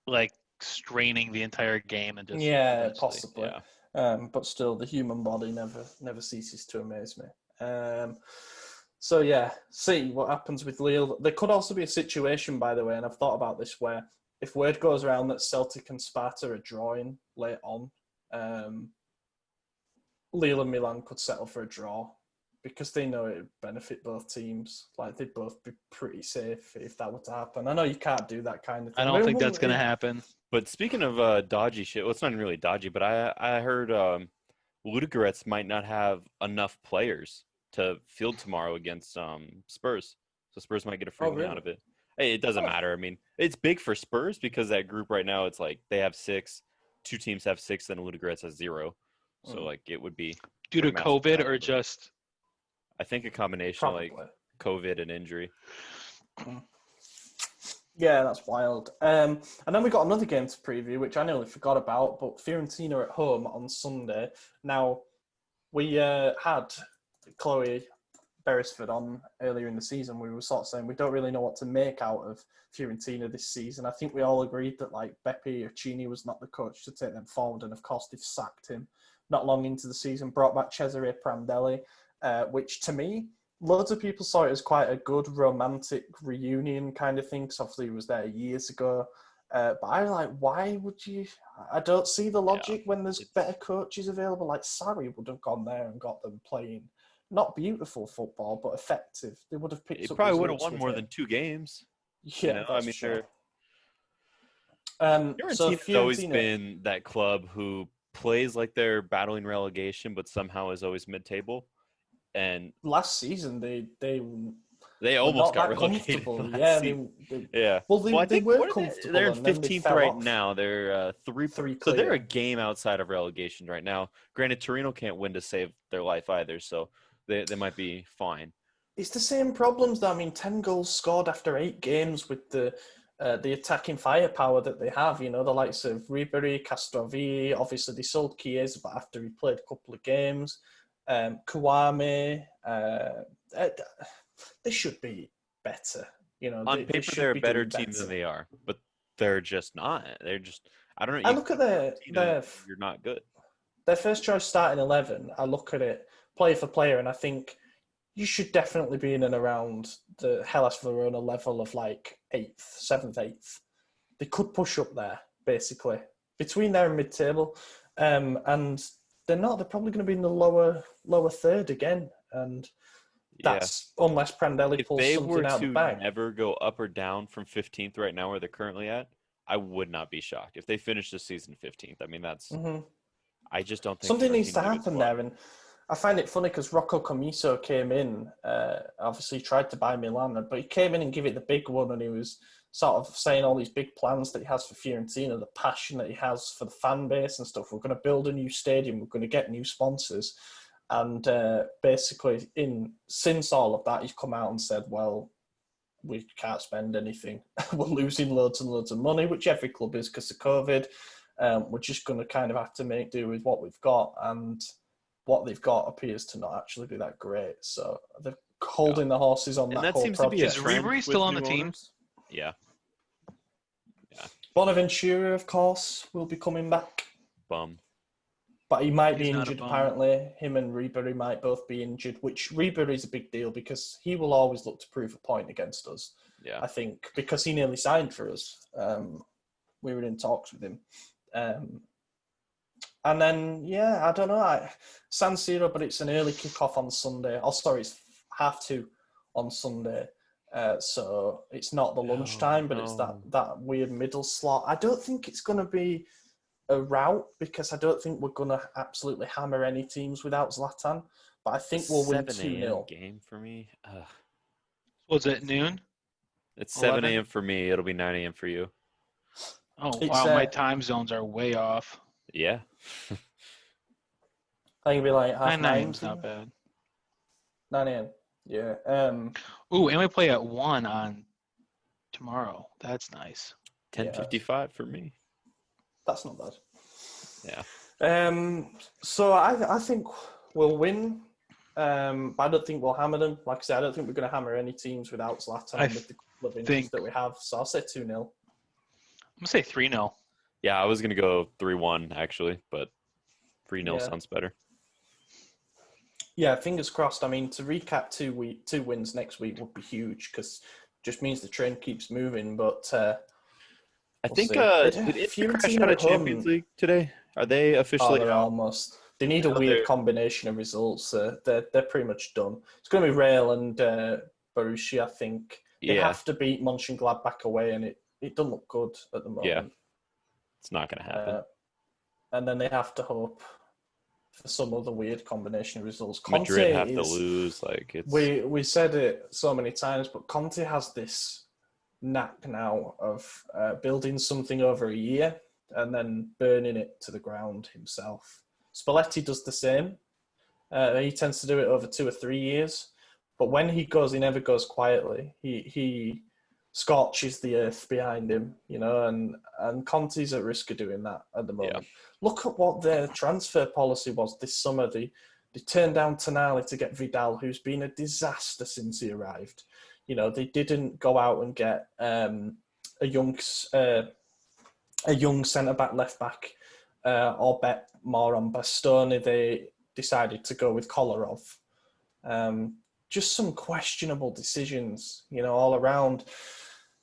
like straining the entire game and just possibly. Yeah. But still, the human body never ceases to amaze me. So yeah, see what happens with Lille. There could also be a situation, by the way, and I've thought about this, where if word goes around that Celtic and Sparta are drawing late on, Lille and Milan could settle for a draw because they know it would benefit both teams. Like, they'd both be pretty safe if that were to happen. I know you can't do that kind of thing. I don't think that's going to happen. But speaking of dodgy shit, well, it's not even really dodgy, but I heard Ludogorets might not have enough players to field tomorrow against Spurs. So Spurs might get a free win out of it. Hey, it doesn't matter. I mean, it's big for Spurs because that group right now, it's like they have 6, 2 teams have 6, and Ludogorets has 0. So, like, it would be due to COVID or just? I think a combination of, like, COVID and injury. Yeah, that's wild. And then we got another game to preview, which I nearly forgot about, but Fiorentina at home on Sunday. Now, we had Chloe Beresford on earlier in the season. We were sort of saying we don't really know what to make out of Fiorentina this season. I think we all agreed that, like, Beppe Accini was not the coach to take them forward, and of course they've sacked him not long into the season, brought back Cesare Prandelli, which to me, loads of people saw it as quite a good romantic reunion kind of thing, because obviously he was there years ago. But I was like, why would you? I don't see the logic when there's better coaches available. Like, Sarri would have gone there and got them playing not beautiful football, but effective. They would have picked up. He probably would have won more than 2 games. Yeah, you know? I mean, sure. Fiorentina's always been that club who plays like they're battling relegation, but somehow is always mid-table. And last season, they almost got relegated. Yeah. Well, they were comfortable. They're in 15th right now. They're 3 clear. So they're a game outside of relegation right now. Granted, Torino can't win to save their life either, so they might be fine. It's the same problems, though. I mean, 10 goals scored after 8 games with the attacking firepower that they have. You know, the likes of Ribery, Castrovilli. Obviously, they sold Chiesa, but after he played a couple of games. Kouame. They should be better. You know, On they paper, should they're a be better doing team better. than they are, but they're just not. They're just, I don't know. I You look at you're not good. their first choice starting 11. I look at it player for player, and I think you should definitely be in and around the Hellas Verona level of like 8th, 7th, 8th. They could push up there, basically, between there and mid-table. And they're not. They're probably going to be in the lower third again. And that's unless Prandelli If pulls they something were out of the to bag. never go up or down from 15th right now where they're currently at, I would not be shocked. If they finish the season 15th, I mean, that's I just don't think Something needs to Fiorentina have a good happen squad. there. And I find it funny because Rocco Commisso came in, obviously tried to buy Milan, but he came in and gave it the big one, and he was sort of saying all these big plans that he has for Fiorentina, the passion that he has for the fan base and stuff. We're going to build a new stadium. We're going to get new sponsors. And basically, since all of that, he's come out and said, well, we can't spend anything. We're losing loads and loads of money, which every club is because of COVID. We're just going to kind of have to make do with what we've got. And what they've got appears to not actually be that great. So they're holding the horses on that whole seems project. to be a Is trend Ribery with still on the new team? owners. Yeah. Bonaventura, of course, will be coming back. Bum. But he might He's be not a injured, bum. apparently. Him and Ribery might both be injured, which Ribery is a big deal because he will always look to prove a point against us. Yeah. I think, because he nearly signed for us. We were in talks with him. And then, I don't know. San Siro, but it's an early kickoff on Sunday. Oh, sorry, it's 2:30 on Sunday. So it's not the lunchtime, but it's that weird middle slot. I don't think it's going to be a rout because I don't think we're going to absolutely hammer any teams without Zlatan. But I think we'll win 2-0. Game for me. Was it noon? It's 7 11? a.m. for me. It'll be 9 a.m. for you. Oh, It's, wow. My time zones are way off. Yeah. I think it'll be like 9 9 a.m. is not bad. 9 a.m. Yeah. Ooh, and we play at 1 on tomorrow. That's nice. 10:55 for me. That's not bad. Yeah. So I think we'll win. But I don't think we'll hammer them. Like I said, I don't think we're going to hammer any teams without Zlatan and with the couple of injuries that we have. So I'll say 2-0. I'm going to say 3-0. Yeah, I was going to go 3-1 actually, but 3-0 sounds better. Yeah, fingers crossed. I mean, to recap, two wins next week would be huge because it just means the train keeps moving. But I think see. did Fiorentina out of Champions League today? Are they officially they're out? almost. They need a weird combination of results. They're pretty much done. It's going to be Real and Borussia, I think. They have to beat Mönchengladbach away, and it doesn't look good at the moment. Yeah, it's not going to happen. And then they have to hope for some other weird combination of results. Conte Madrid have to lose. We said it so many times, but Conte has this knack now of building something over a year and then burning it to the ground himself. Spalletti does the same. He tends to do it over 2 or 3 years. But when he goes, he never goes quietly. He scorches the earth behind him, and Conte's at risk of doing that at the moment. Yeah. Look at what their transfer policy was this summer. They turned down Tonali to get Vidal, who's been a disaster since he arrived. They didn't go out and get a young centre-back, left-back, or bet more on Bastoni. They decided to go with Kolarov. Just some questionable decisions, all around.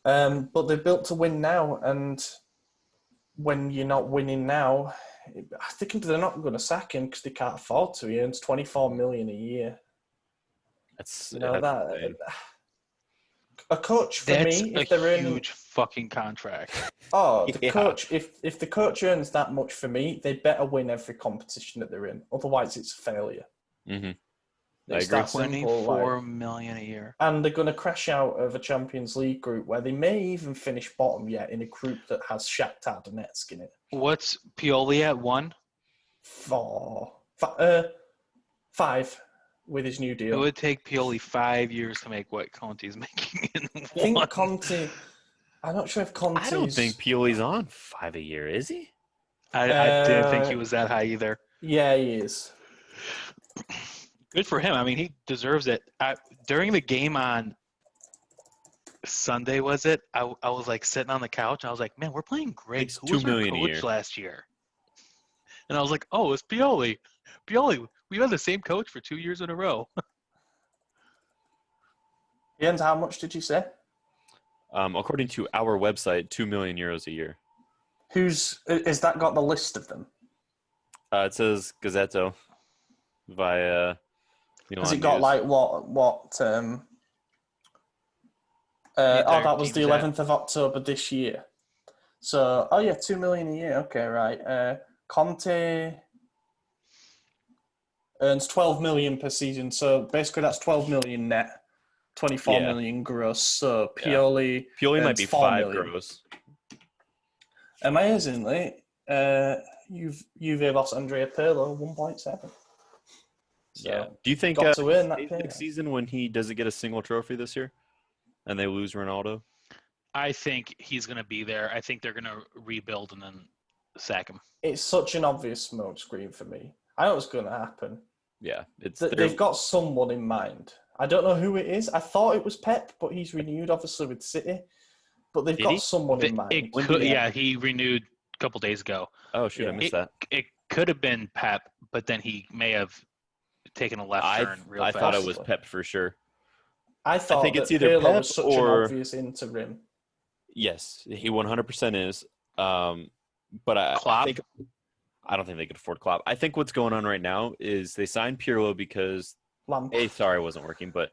But they're built to win now, and when you're not winning now, I think they're not going to sack him because they can't afford to. He earns $24 million a year. That's a coach for me. That's a huge fucking contract. Oh, the coach. If the coach earns that much for me, they better win every competition that they're in. Otherwise, it's a failure. Mm-hmm. It's that simple, $24 million a year. And they're going to crash out of a Champions League group where they may even finish bottom yet in a group that has Shakhtar Donetsk in it. What's Pioli at 1? 5 with his new deal. It would take Pioli 5 years to make what Conte's making in 1. I think Conte. I'm not sure if Conte's... I don't think Pioli's on 5 a year, is he? I didn't think he was that high either. Yeah, he is. Good for him. I mean, he deserves it. During the game on Sunday, was it? I was like sitting on the couch. And I was like, man, we're playing great. Makes Who was $2 our million a coach year. last year? And I was like, oh, it's Pioli. Pioli. We've had the same coach for 2 years in a row. Jens, how much did you say? According to our website, €2 million a year. Is that got the list of them? It says Gazzetto via Milan Has it got News. like what? That was the 11th of October this year. So, $2 million a year. Okay, right. Conte earns 12 million per season. So basically, that's 12 million net, 24 million gross. So Pioli might be 4 5 million. gross. Amazingly, Juve lost Andrea Pirlo 1.7. So Do you think got to earn that next payment. season when he doesn't get a single trophy this year, and they lose Ronaldo? I think he's going to be there. I think they're going to rebuild and then sack him. It's such an obvious smokescreen for me. I know it's going to happen. Yeah, They've got someone in mind. I don't know who it is. I thought it was Pep, but he's renewed obviously with City. But they've got someone in mind. He renewed a couple days ago. Oh shoot, I missed that. It could have been Pep, but then he may have taken a left turn real fast. I thought it was Pep for sure. I think it's either Pirlo Pep was such an obvious interim. Yes, he 100% is. But I don't think they could afford Klopp. I think what's going on right now is they signed Pirlo because it wasn't working, but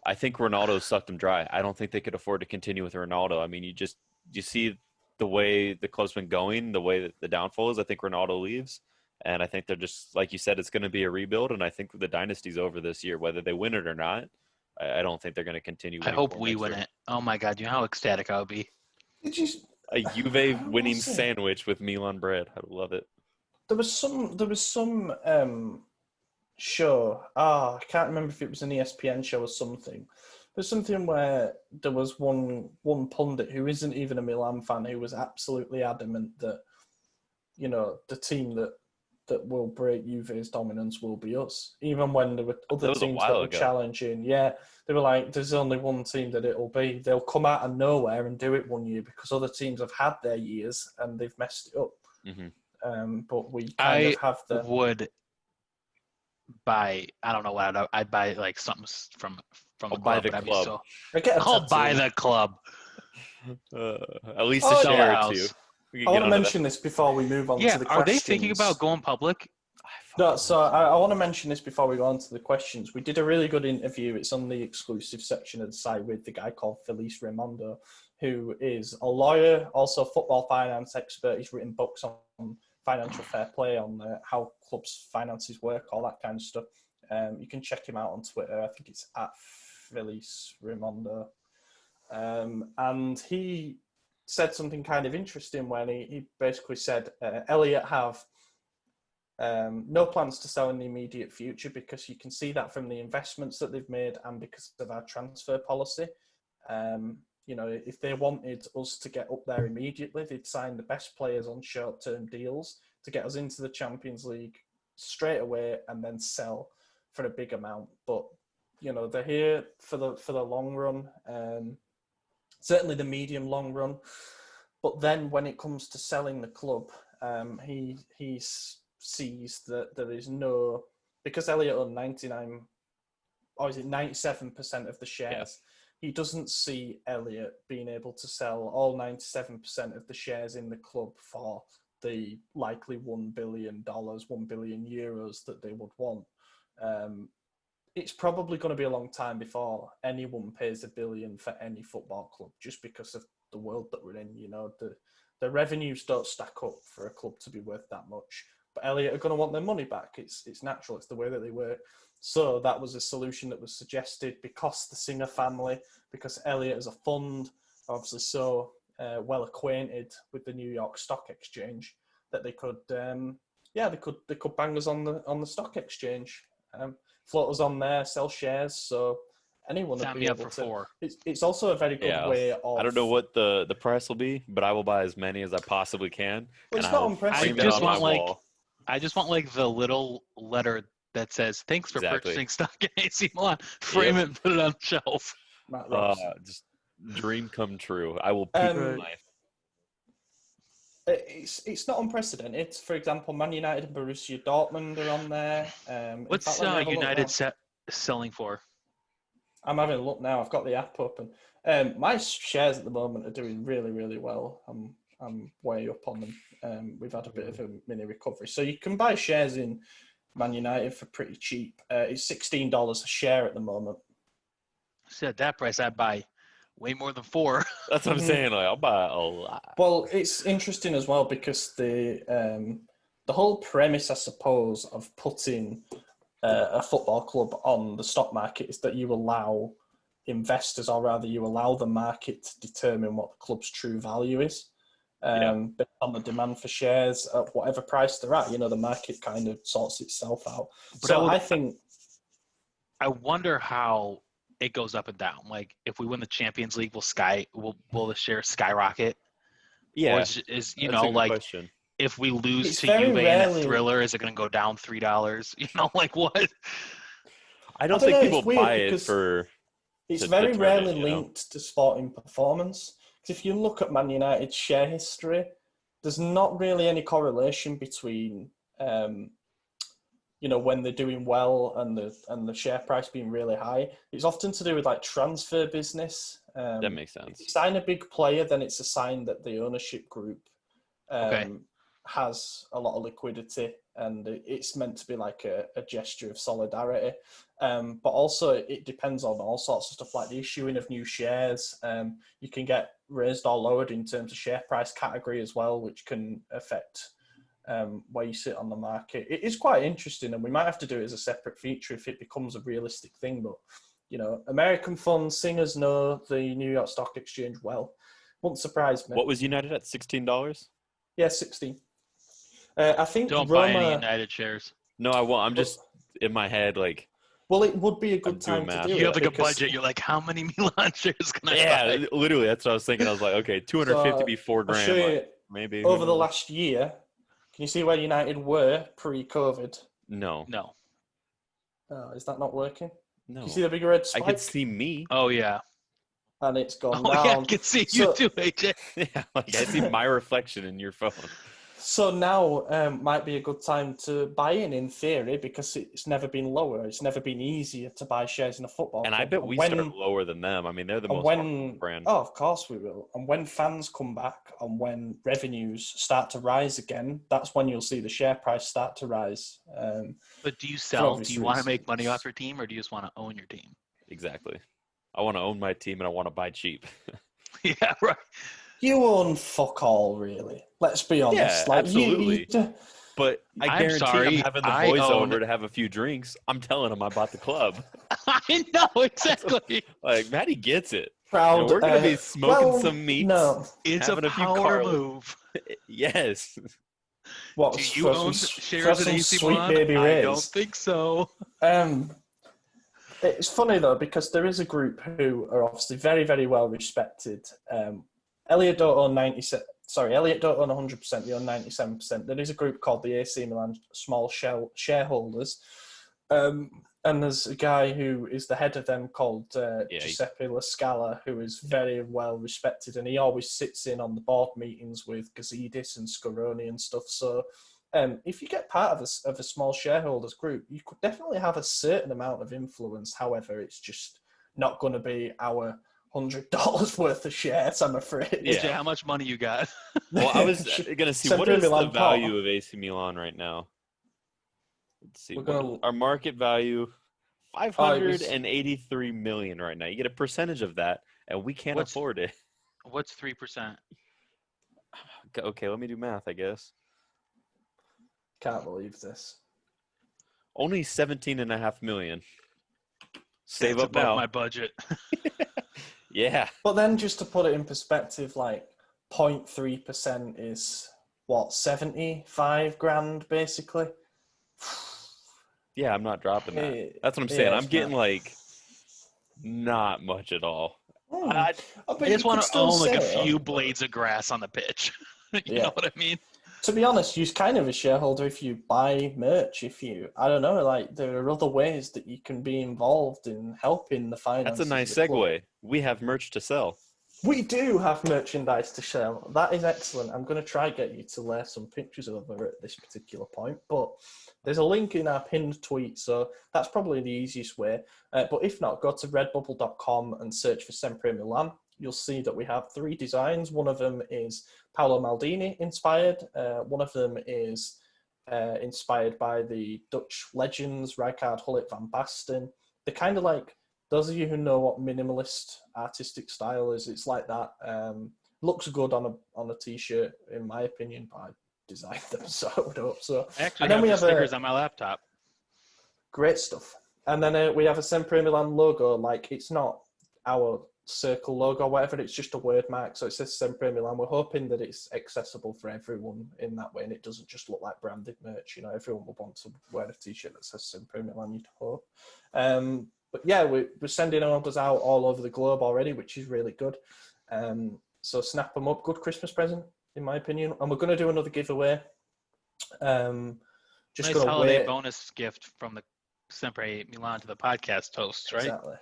I think Ronaldo sucked him dry. I don't think they could afford to continue with Ronaldo. I mean, you see the way the club's been going, the way that the downfall is. I think Ronaldo leaves, and I think they're just, like you said, it's going to be a rebuild, and I think the dynasty's over this year, whether they win it or not. I don't think they're going to continue. I hope we win it. Oh my God, you know how ecstatic I would be. A Juve winning sandwich with Milan bread. I would love it. There was some show. I can't remember if it was an ESPN show or something. There's something where there was one pundit who isn't even a Milan fan who was absolutely adamant that, you know, the team that will break Juve's dominance will be us. Even when there were other teams that were challenging. Yeah, they were like, there's only one team that it'll be. They'll come out of nowhere and do it one year because other teams have had their years and they've messed it up. Mm-hmm. But we kind of have the... would buy, I don't know what I'd buy, like something from the club. Buy the club. I'll buy the club. At least a share or two. I want to mention this before we move on to the questions. Are they thinking about going public? No, so I want to mention this before we go on to the questions. We did a really good interview. It's on the exclusive section of the site with the guy called Felice Raimondo, who is a lawyer, also a football finance expert. He's written books on financial fair play, on how clubs' finances work, all that kind of stuff. You can check him out on Twitter. I think it's at Felice Raimondo. And he said something kind of interesting when he basically said Elliot have no plans to sell in the immediate future because you can see that from the investments that they've made and because of our transfer policy. You know, if they wanted us to get up there immediately, they'd sign the best players on short-term deals to get us into the Champions League straight away and then sell for a big amount. But, you know, they're here for the long run. Certainly the medium long run, but then when it comes to selling the club, he sees that there is no, because Elliot owned 97% of the shares. Yeah. He doesn't see Elliot being able to sell all 97% of the shares in the club for the likely $1 billion, 1 billion euros that they would want. It's probably going to be a long time before anyone pays $1 billion for any football club, just because of the world that we're in. You know, the revenues don't stack up for a club to be worth that much. But Elliot are going to want their money back. It's natural. It's the way that they work. So that was a solution that was suggested because the Singer family, because Elliot as a fund, obviously so well acquainted with the New York Stock Exchange that they could, they could bang us on the stock exchange. Float us on there, sell shares, so anyone would be able to. 4. It's also a very good way of... I don't know what the price will be, but I will buy as many as I possibly can. Well, it's not impressive. I just want like the little letter that says, thanks for Exactly. purchasing stock in AC Milan. Frame it and put it on the shelf. Matt Ross. Just dream come true. I will peek Um, my It's not unprecedented. For example, Man United and Borussia Dortmund are on there. What's in fact, let me have a look United now. selling for? I'm having a look now. I've got the app open. My shares at the moment are doing really, really well. I'm way up on them. We've had a bit of a mini recovery. So you can buy shares in Man United for pretty cheap. It's $16 a share at the moment. So at that price, I'd buy way more than 4. That's what I'm saying. Like, I'll buy a lot. Well, it's interesting as well because the whole premise, I suppose, of putting a football club on the stock market is that you allow investors, or rather you allow the market to determine what the club's true value is. Based on the demand for shares at whatever price they're at. The market kind of sorts itself out. But So I think... I wonder how it goes up and down. Like, if we win the Champions League, will the shares skyrocket? Yeah. Or is like, question. if we lose It's to very Juve in rarely- a Thriller, is it going to go down $3? Like what? I don't don't think know, people it's weird buy it because for. It's to very determine, rarely linked to sporting performance. Because if you look at Man United's share history, there's not really any correlation between, when they're doing well and the share price being really high. It's often to do with like transfer business. That makes sense. If you sign a big player, then it's a sign that the ownership group has a lot of liquidity, and it's meant to be like a gesture of solidarity. But also it depends on all sorts of stuff like the issuing of new shares. You can get raised or lowered in terms of share price category as well, which can affect where you sit on the market. It is quite interesting, and we might have to do it as a separate feature if it becomes a realistic thing. But, American funds, singers know the New York Stock Exchange well. Wouldn't surprise me. What was United at? $16? Yeah, 16. I think Don't Roma... buy any United shares. No, I won't. I'm just in my head like. Well, it would be a good I'm time doing to math. do it. You have like a because- budget. You're like, how many Milan shares can I Yeah, buy? literally. That's what I was thinking. I was like, okay, 250 be $4 I'll grand. show you Like, maybe over the last year. Can you see where United were pre-COVID? No. Oh, is that not working? No. Can you see the big red I spike? could see me. Oh yeah. And it's gone Oh down. yeah, I can see you So- too, AJ. Yeah, like I see my reflection in your phone. So now might be a good time to buy in theory, because it's never been lower. It's never been easier to buy shares in a football And club. I bet we start lower than them. I mean, they're the most popular brand. Oh, of course we will. And when fans come back and when revenues start to rise again, that's when you'll see the share price start to rise. But do you sell? obvious Do you want to reasons. make money off your team, or do you just want to own your team? Exactly. I want to own my team and I want to buy cheap. Yeah, right. You own fuck all, really. Let's be honest. Yeah, absolutely. But I I'm guarantee sorry, I'm having the I boys own- over to have a few drinks. I'm telling them I bought the club. I know exactly. Like, Maddie gets it. Proud. We're going to be smoking some meats. No. It's a Having a few power Carl- move. Yes. What, Do you for own some- shares for in some AC sweet Milan? baby I Rays? don't think so. It's funny though, because there is a group who are obviously very, very well respected. Elliot don't own 97. Sorry, Elliot don't own 100%. They own 97%. There is a group called the AC Milan Small Shareholders, and there's a guy who is the head of them called Giuseppe La Scala, who is very well respected, and he always sits in on the board meetings with Gazidis and Scaroni and stuff. So. If you get part of a small shareholders group, you could definitely have a certain amount of influence. However, it's just not going to be our $100 worth of shares, I'm afraid. Yeah. AJ, how much money you got? Well, I was going to see, what is the SempreMilan value of AC Milan right now? Let's see. Our market value, $583 million right now. You get a percentage of that, and we can't afford it. What's 3%? Okay, let me do math, I guess. Can't believe this. Only $17.5 million. Save That's up above now. my budget. Yeah. But then just to put it in perspective, like 0.3% is what, 75 grand basically? Yeah, I'm not dropping that. That's what I'm saying. Yeah, I'm getting like not much at all. I just want to own like a few blades of grass on the pitch. You know what I mean? To be honest, you're kind of a shareholder if you buy merch. I don't know, like there are other ways that you can be involved in helping the finances. That's a nice of the club. segue. We have merch to sell. We do have merchandise to sell. That is excellent. I'm going to try get you to layer some pictures over at this particular point, but there's a link in our pinned tweet, so that's probably the easiest way. But if not, go to redbubble.com and search for SempreMilan. You'll see that we have 3 designs. One of them is Paolo Maldini inspired. One of them is inspired by the Dutch legends, Rijkaard, Gullit, Van Basten. They're kind of like, those of you who know what minimalist artistic style is, it's like that. Looks good on a t-shirt, in my opinion, but I designed them, so I would hope so. I actually have the stickers on my laptop. Great stuff. And then we have a SempreMilan logo. Like, it's not our circle logo or whatever, it's just a word mark, so it says SempreMilan. We're hoping that it's accessible for everyone in that way, and it doesn't just look like branded merch. You know, everyone will want to wear a t-shirt that says SempreMilan, you'd hope. But yeah, we're sending orders out all over the globe already, which is really good. So snap them up. Good Christmas present, in my opinion. And we're going to do another giveaway. Nice holiday bonus gift from the SempreMilan to the podcast hosts, right? Exactly.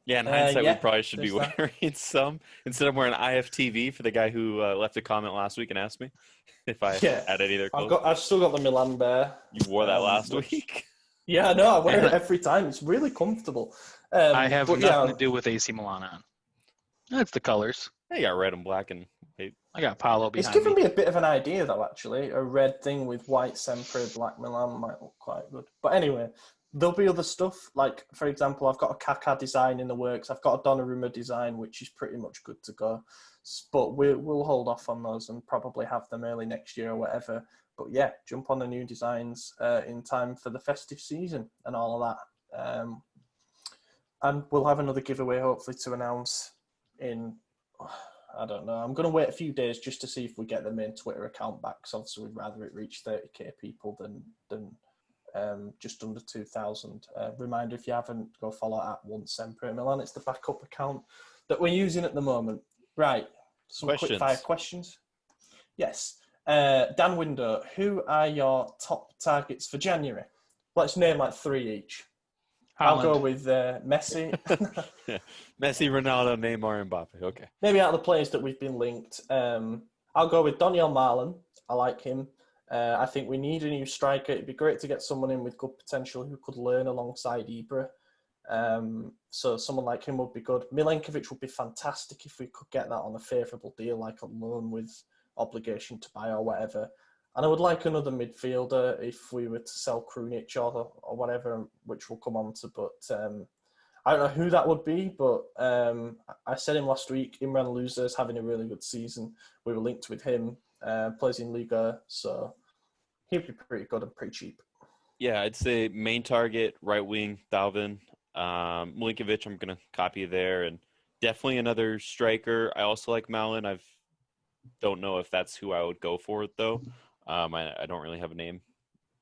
Yeah, in hindsight, we probably should be wearing some instead of wearing IFTV for the guy who left a comment last week and asked me if I had any of their clothes. I've still got the Milan bear. You wore that last week? Yeah, no, I wear it every time. It's really comfortable. I have nothing to do with AC Milan on. That's the colors. You got red and black and white. I got Paolo behind me. It's given me a bit of an idea, though, actually. A red thing with white Sempre, black Milan might look quite good. But anyway, there'll be other stuff. Like, for example, I've got a Kaká design in the works. I've got a Donnarumma design, which is pretty much good to go. But we'll hold off on those and probably have them early next year or whatever. But yeah, jump on the new designs in time for the festive season and all of that. And we'll have another giveaway, hopefully, to announce in, I don't know. I'm going to wait a few days just to see if we get the main Twitter account back. So obviously, we'd rather it reach 30k people than just under 2,000. Reminder, if you haven't, go follow at @SempreMilan. It's the backup account that we're using at the moment. Right. Some quick fire questions. Yes. Dan Window, who are your top targets for January? Let's name like 3 each. Haaland. I'll go with Messi. Messi, Ronaldo, Neymar, and Mbappe. Okay. Maybe out of the players that we've been linked. I'll go with Daniel Marlon. I like him. I think we need a new striker. It'd be great to get someone in with good potential who could learn alongside Ibra. So someone like him would be good. Milenkovic would be fantastic if we could get that on a favourable deal, like a loan with obligation to buy or whatever. And I would like another midfielder if we were to sell Krunic or whatever, which we'll come on to. But I don't know who that would be, but I said him last week. Imran Loser is having a really good season. We were linked with him, plays in Liga, so he'd be pretty good and pretty cheap. Yeah, I'd say main target, right wing, Dalvin. Milinkovic, I'm going to copy there. And definitely another striker. I also like Malin. Don't know if that's who I would go for, though. I don't really have a name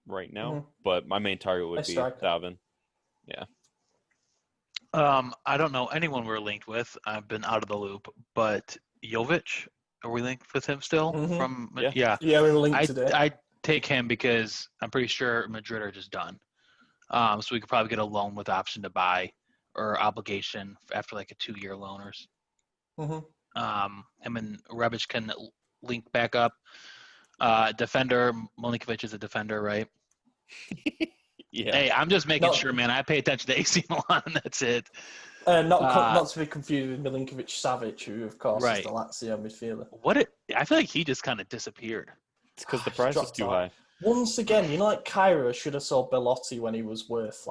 right now, but my main target would be Dalvin. Yeah. I don't know anyone we're linked with. I've been out of the loop, but Jovic, are we linked with him still? Yeah, we were linked today. I take him because I'm pretty sure Madrid are just done. So we could probably get a loan with option to buy or obligation after like a 2-year loaners. Him and Rebic can link back up. Defender, Milinkovic is a defender, right? Yeah. Hey, I'm just making sure, man. I pay attention to AC Milan. That's it. Not to be confused with Milinkovic-Savic, who, of course, is the Lazio midfielder. I feel like he just kind of disappeared. It's because the price is too high. Once again, like Cairo should have sold Belotti when he was worth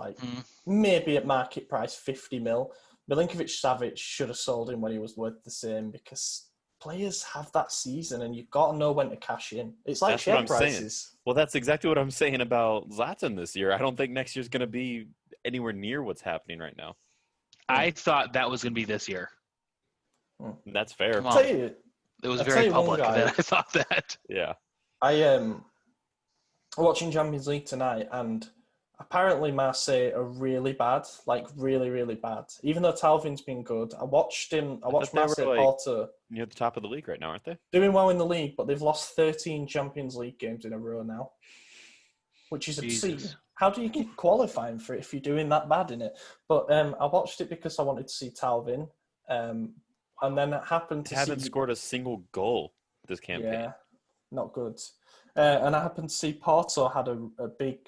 maybe at market price 50 mil. Milinkovic-Savic should have sold him when he was worth the same, because players have that season and you've got to know when to cash in. It's like share prices. Saying. Well, that's exactly what I'm saying about Zlatan this year. I don't think next year's going to be anywhere near what's happening right now. I thought that was going to be this year. That's fair. It was very public that I thought that. Yeah. I'm watching Champions League tonight, and apparently Marseille are really bad, like really, really bad. Even though Talvin's been good, I watched Marseille Porto. near the top of the league right now, aren't they? Doing well in the league, but they've lost 13 Champions League games in a row now, which is obscene. Jesus. How do you keep qualifying for it if you're doing that bad in it? But I watched it because I wanted to see Talvin, and then it happened to Haven't scored a single goal this campaign. Yeah, not good. And I happened to see Porto had a big,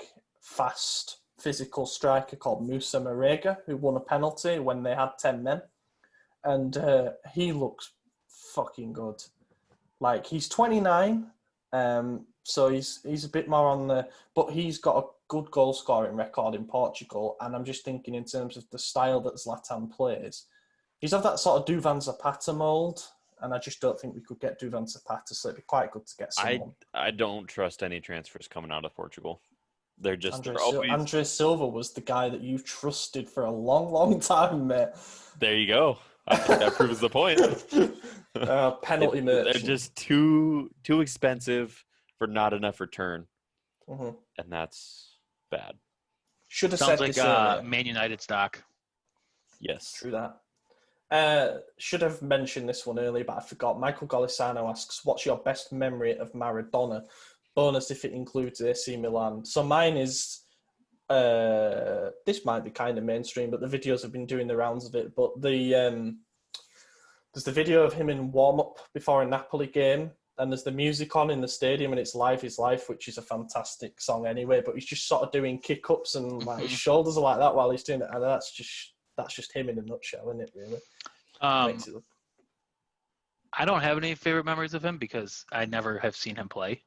fast, physical striker called Musa Marega, who won a penalty when they had 10 men. And he looks fucking good. Like, he's 29, so he's a bit more on the... But he's got a good goal-scoring record in Portugal, and I'm just thinking in terms of the style that Zlatan plays, he's of that sort of Duvan Zapata mould, and I just don't think we could get Duvan Zapata, so it'd be quite good to get someone. I don't trust any transfers coming out of Portugal. They're just... Andre Silva was the guy that you've trusted for a long, long time, mate. There you go. I think that proves the point. Penalty merchant. They're just too expensive for not enough return, and that's bad. Should have Sounds said like this earlier. Man United stock. Yes. True that. Should have mentioned this one earlier, but I forgot. Michael Golisano asks, what's your best memory of Maradona? Bonus if it includes AC Milan. So mine is, this might be kind of mainstream, but the videos have been doing the rounds of it. But there's the video of him in warm-up before a Napoli game, and there's the music on in the stadium, and it's Life is Life, which is a fantastic song anyway, but he's just sort of doing kick-ups and like his shoulders are like that while he's doing it, and that's just him in a nutshell, isn't it, really? I don't have any favorite memories of him because I never have seen him play.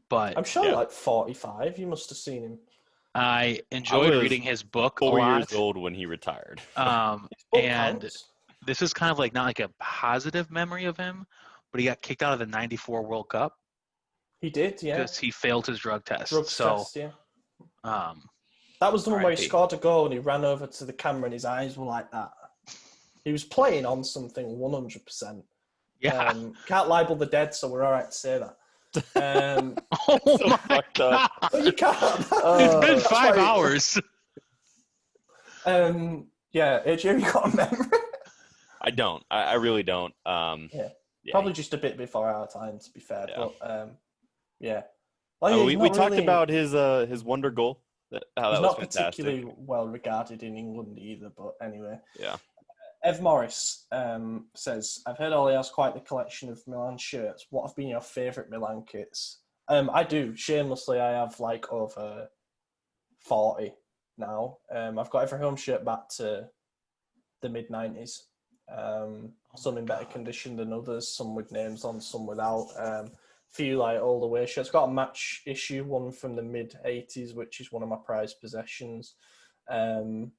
But I'm sure like 45, you must have seen him. I enjoyed reading his book 4 a lot. years old when he retired. And Counts. this is kind of like not like a positive memory of him, but he got kicked out of the '94 World Cup. He did, yeah. Because he failed his drug test. Test, yeah. That was the one where he scored a goal and he ran over to the camera and his eyes were like that. He was playing on something 100%. Yeah. Can't libel the dead, so we're all right to say that. Oh So my fucked up. God. But you can't. It's been 5 hours. Yeah, AJ, have you got a memory? I don't. I really don't. Yeah. Probably just a bit before our time, to be fair. Yeah. But yeah. We talked about his wonder goal. How that He's was not fantastic. particularly well regarded in England either, but anyway. Yeah. Ev Morris says, I've heard Ollie has quite the collection of Milan shirts. What have been your favourite Milan kits? I do. Shamelessly, I have like over 40 now. I've got every home shirt back to the mid-90s. Some in better condition than others, some with names on, some without. Few like all the way shirts. Got a match issue one from the mid-80s, which is one of my prized possessions. In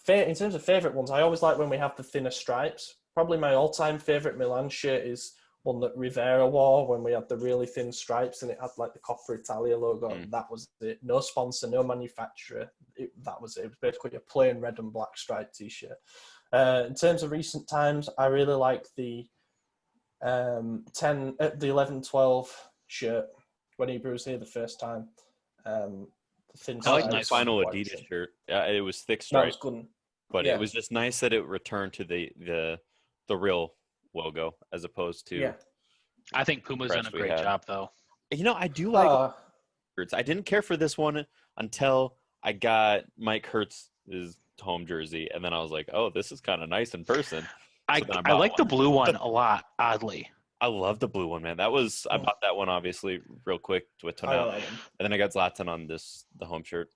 terms of favourite ones, I always like when we have the thinner stripes. Probably my all-time favourite Milan shirt is one that Rivera wore when we had the really thin stripes and it had like the Coppa Italia logo. That was it. No sponsor, no manufacturer. That was it. It was basically a plain red and black striped T-shirt. In terms of recent times, I really like the 11-12 shirt when Ibra was here the first time. The thin I like stripes. my final Adidas shirt. It was thick That stripe, was good. but Yeah. it was just nice that it returned to the real logo as opposed to. Yeah. I think Puma's done a great job, though. You know, I do like shirts. I didn't care for this one until I got Mike Hertz's home jersey, and then I was like, "Oh, this is kind of nice in person." I like the blue one a lot. Oddly, I love the blue one, man. I bought that one obviously real quick with Tonell, and then I got Zlatan on the home shirt.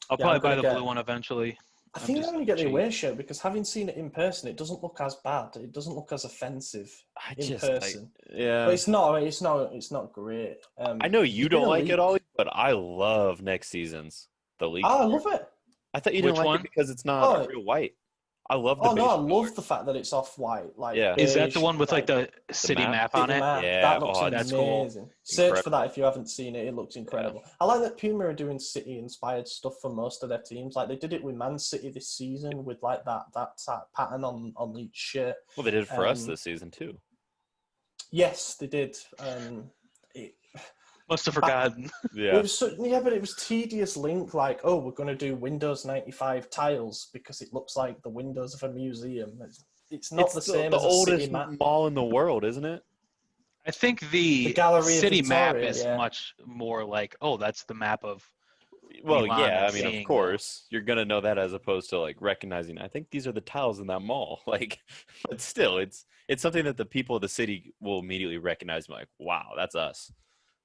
I'll probably buy the blue one eventually. I think I'm going to get the away shirt because having seen it in person, it doesn't look as bad. It doesn't look as offensive in person. But it's not great. I know you don't like it, Ollie, but I love next season's the league. Oh, I love it. I thought you didn't like it because it's not real white. I love the. Oh no, I love the fact that it's off white. Like, is that the one with like the city map on it? Yeah, that looks that's amazing. cool. Search for that if you haven't seen it. It looks incredible. Yeah. I like that Puma are doing City-inspired stuff for most of their teams. Like they did it with Man City this season with like that pattern on each shirt. Well, they did it for us this season too. Yes, they did. Must have forgotten. Yeah. It was but it was tedious link. Like, oh, we're going to do Windows 95 tiles because it looks like the windows of a museum. it's not the same the as a oldest city map. mall in the world, isn't it? I think the Gallery of city map Victoria, is yeah. much more like, oh, that's the map of. Well, Milan yeah, and I mean, seeing of course, you're gonna know that as opposed to like recognizing. I think these are the tiles in that mall. Like, but still, it's something that the people of the city will immediately recognize. Like, wow, that's us.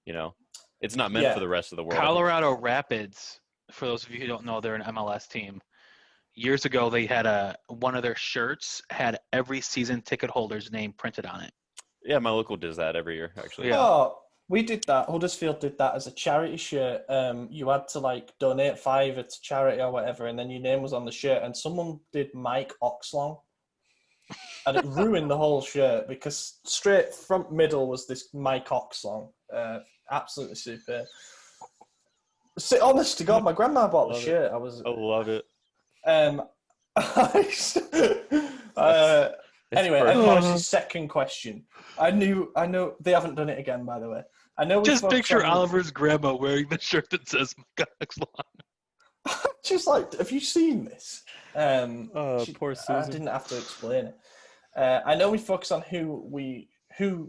You know, it's not meant for the rest of the world. Colorado Rapids, for those of you who don't know, they're an MLS team. Years ago, they had one of their shirts had every season ticket holder's name printed on it. Yeah, my local does that every year, actually. Yeah. Oh, we did that. Huddersfield did that as a charity shirt. You had to like donate $5 to charity or whatever, and then your name was on the shirt. And someone did Mike Oxlong, and it ruined the whole shirt because straight front middle was this Mike Oxlong. Absolutely superb. Honest to God, my grandma bought the shirt. I love it. Anyway, Morris's second question. I know they haven't done it again, by the way. I know. Just picture Oliver's grandma wearing the shirt that says "Oxlong." Just like, have you seen this? Poor Susan. I didn't have to explain it. I know we focus on who we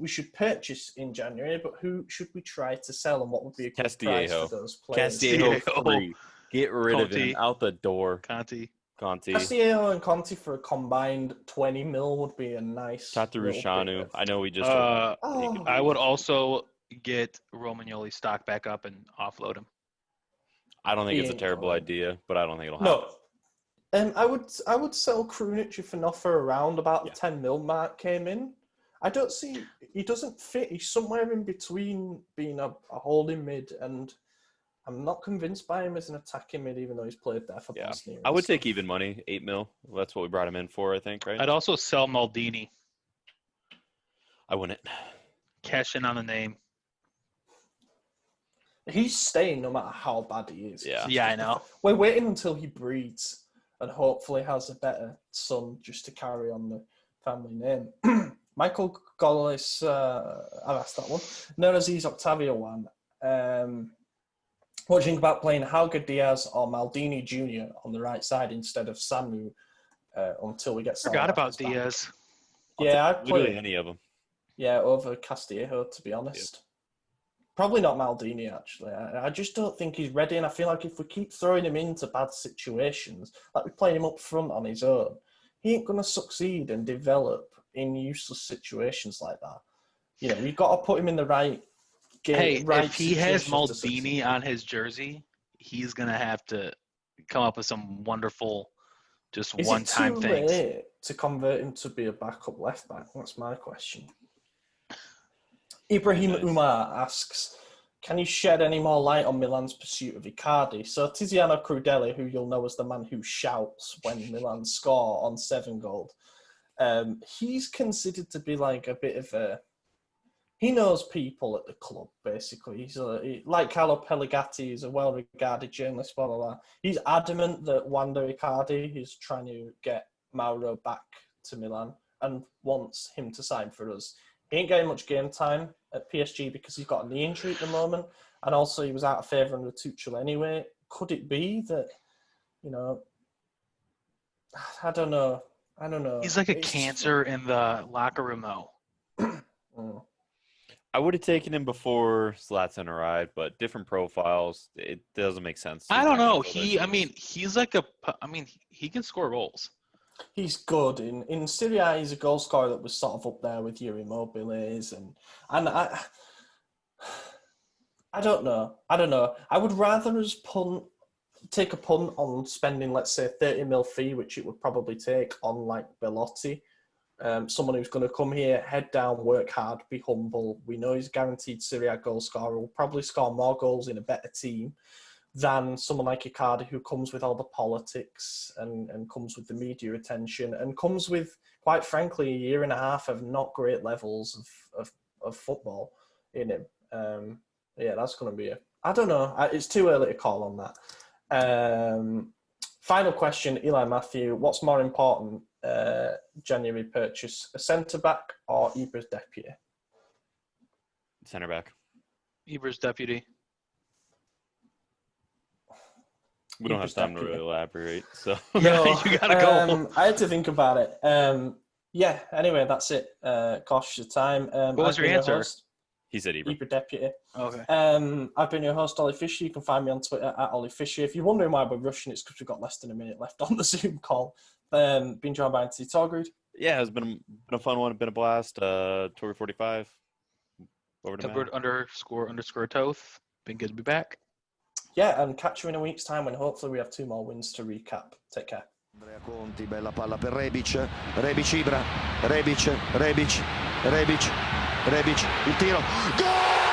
should purchase in January, but who should we try to sell, and what would be a good price for those players? Castillejo free. Get rid of him out the door. Conti. Castillejo and Conti for a combined 20 mil would be a nice. Tatarusanu. I know we just. I would also get Romagnoli stock back up and offload him. I don't think it's a terrible idea, but I don't think it'll happen. No. I would sell Krunic if an offer around about the 10 mil mark came in. I don't see he doesn't fit. He's somewhere in between being a holding mid, and I'm not convinced by him as an attacking mid, even though he's played there for Bosnia. I would take even money, 8 mil. That's what we brought him in for, I think, right? I'd also sell Maldini. I wouldn't. Cash in on the name. He's staying no matter how bad he is. Yeah, I know. We're waiting until he breeds and hopefully has a better son just to carry on the family name. Michael Gollis, I've asked that one. Known as Aziz Octavio one. What do you think about playing Hauger Diaz or Maldini Jr. on the right side instead of Samu until we get started? Forgot about Diaz. Yeah, I'd play literally any of them. Yeah, over Castillejo, to be honest. Probably not Maldini, actually. I just don't think he's ready, and I feel like if we keep throwing him into bad situations, like we're playing him up front on his own, he ain't going to succeed and develop in useless situations like that. You know, you've got to put him in the right game. Hey, if he has Maldini on his jersey, he's going to have to come up with some wonderful, just one-time things. Is it too late to convert him to be a backup left-back? That's my question. Ibrahim Umar asks, can you shed any more light on Milan's pursuit of Icardi? So Tiziano Crudeli, who you'll know as the man who shouts when Milan score on 7 goals, he's considered to be like a bit of a... He knows people at the club, basically. He's like Carlo Pellegatti, he's a well-regarded journalist, blah, blah, blah. He's adamant that Wanda Icardi is trying to get Mauro back to Milan and wants him to sign for us. He ain't getting much game time at PSG because he's got a knee injury at the moment. And also he was out of favour under Tuchel anyway. Could it be that, you know, I don't know. He's like a cancer in the locker room, though. I would have taken him before Zlatan arrived, but different profiles. It doesn't make sense. I don't know. He's like he can score goals. He's good. In Serie A, he's a goal scorer that was sort of up there with your Immobiles. And I don't know. I would rather us take a punt on spending, let's say, 30 mil fee, which it would probably take on like Belotti. Someone who's going to come here, head down, work hard, be humble. We know he's a guaranteed Serie A goal scorer. Will probably score more goals in a better team than someone like Icardi, who comes with all the politics and comes with the media attention and comes with, quite frankly, a year and a half of not great levels of football in him. That's going to be I don't know. It's too early to call on that. Final question, Eli Matthew. What's more important, January purchase, a centre-back or Ibra's deputy? Centre-back. Ibra's deputy. We don't have time to really elaborate, so yeah, you gotta go. I had to think about it. Yeah, anyway, that's it. Cautious of time. What was your answer? He said Ibra. Ibra Deputy. Okay. I've been your host, Ollie Fisher. You can find me on Twitter at Ollie Fisher. If you're wondering why we're rushing, it's because we've got less than a minute left on the Zoom call. Been joined by Anthony Torgrid. Yeah, it's been a fun one. Been a blast. Tour 45. Over to Edward _ Toth. Been good to be back. Yeah, and catch you in a week's time when hopefully we have 2 more wins to recap. Take care. Andrea Conti, bella palla per Rebic, Ibra, Rebic, il tiro, gol!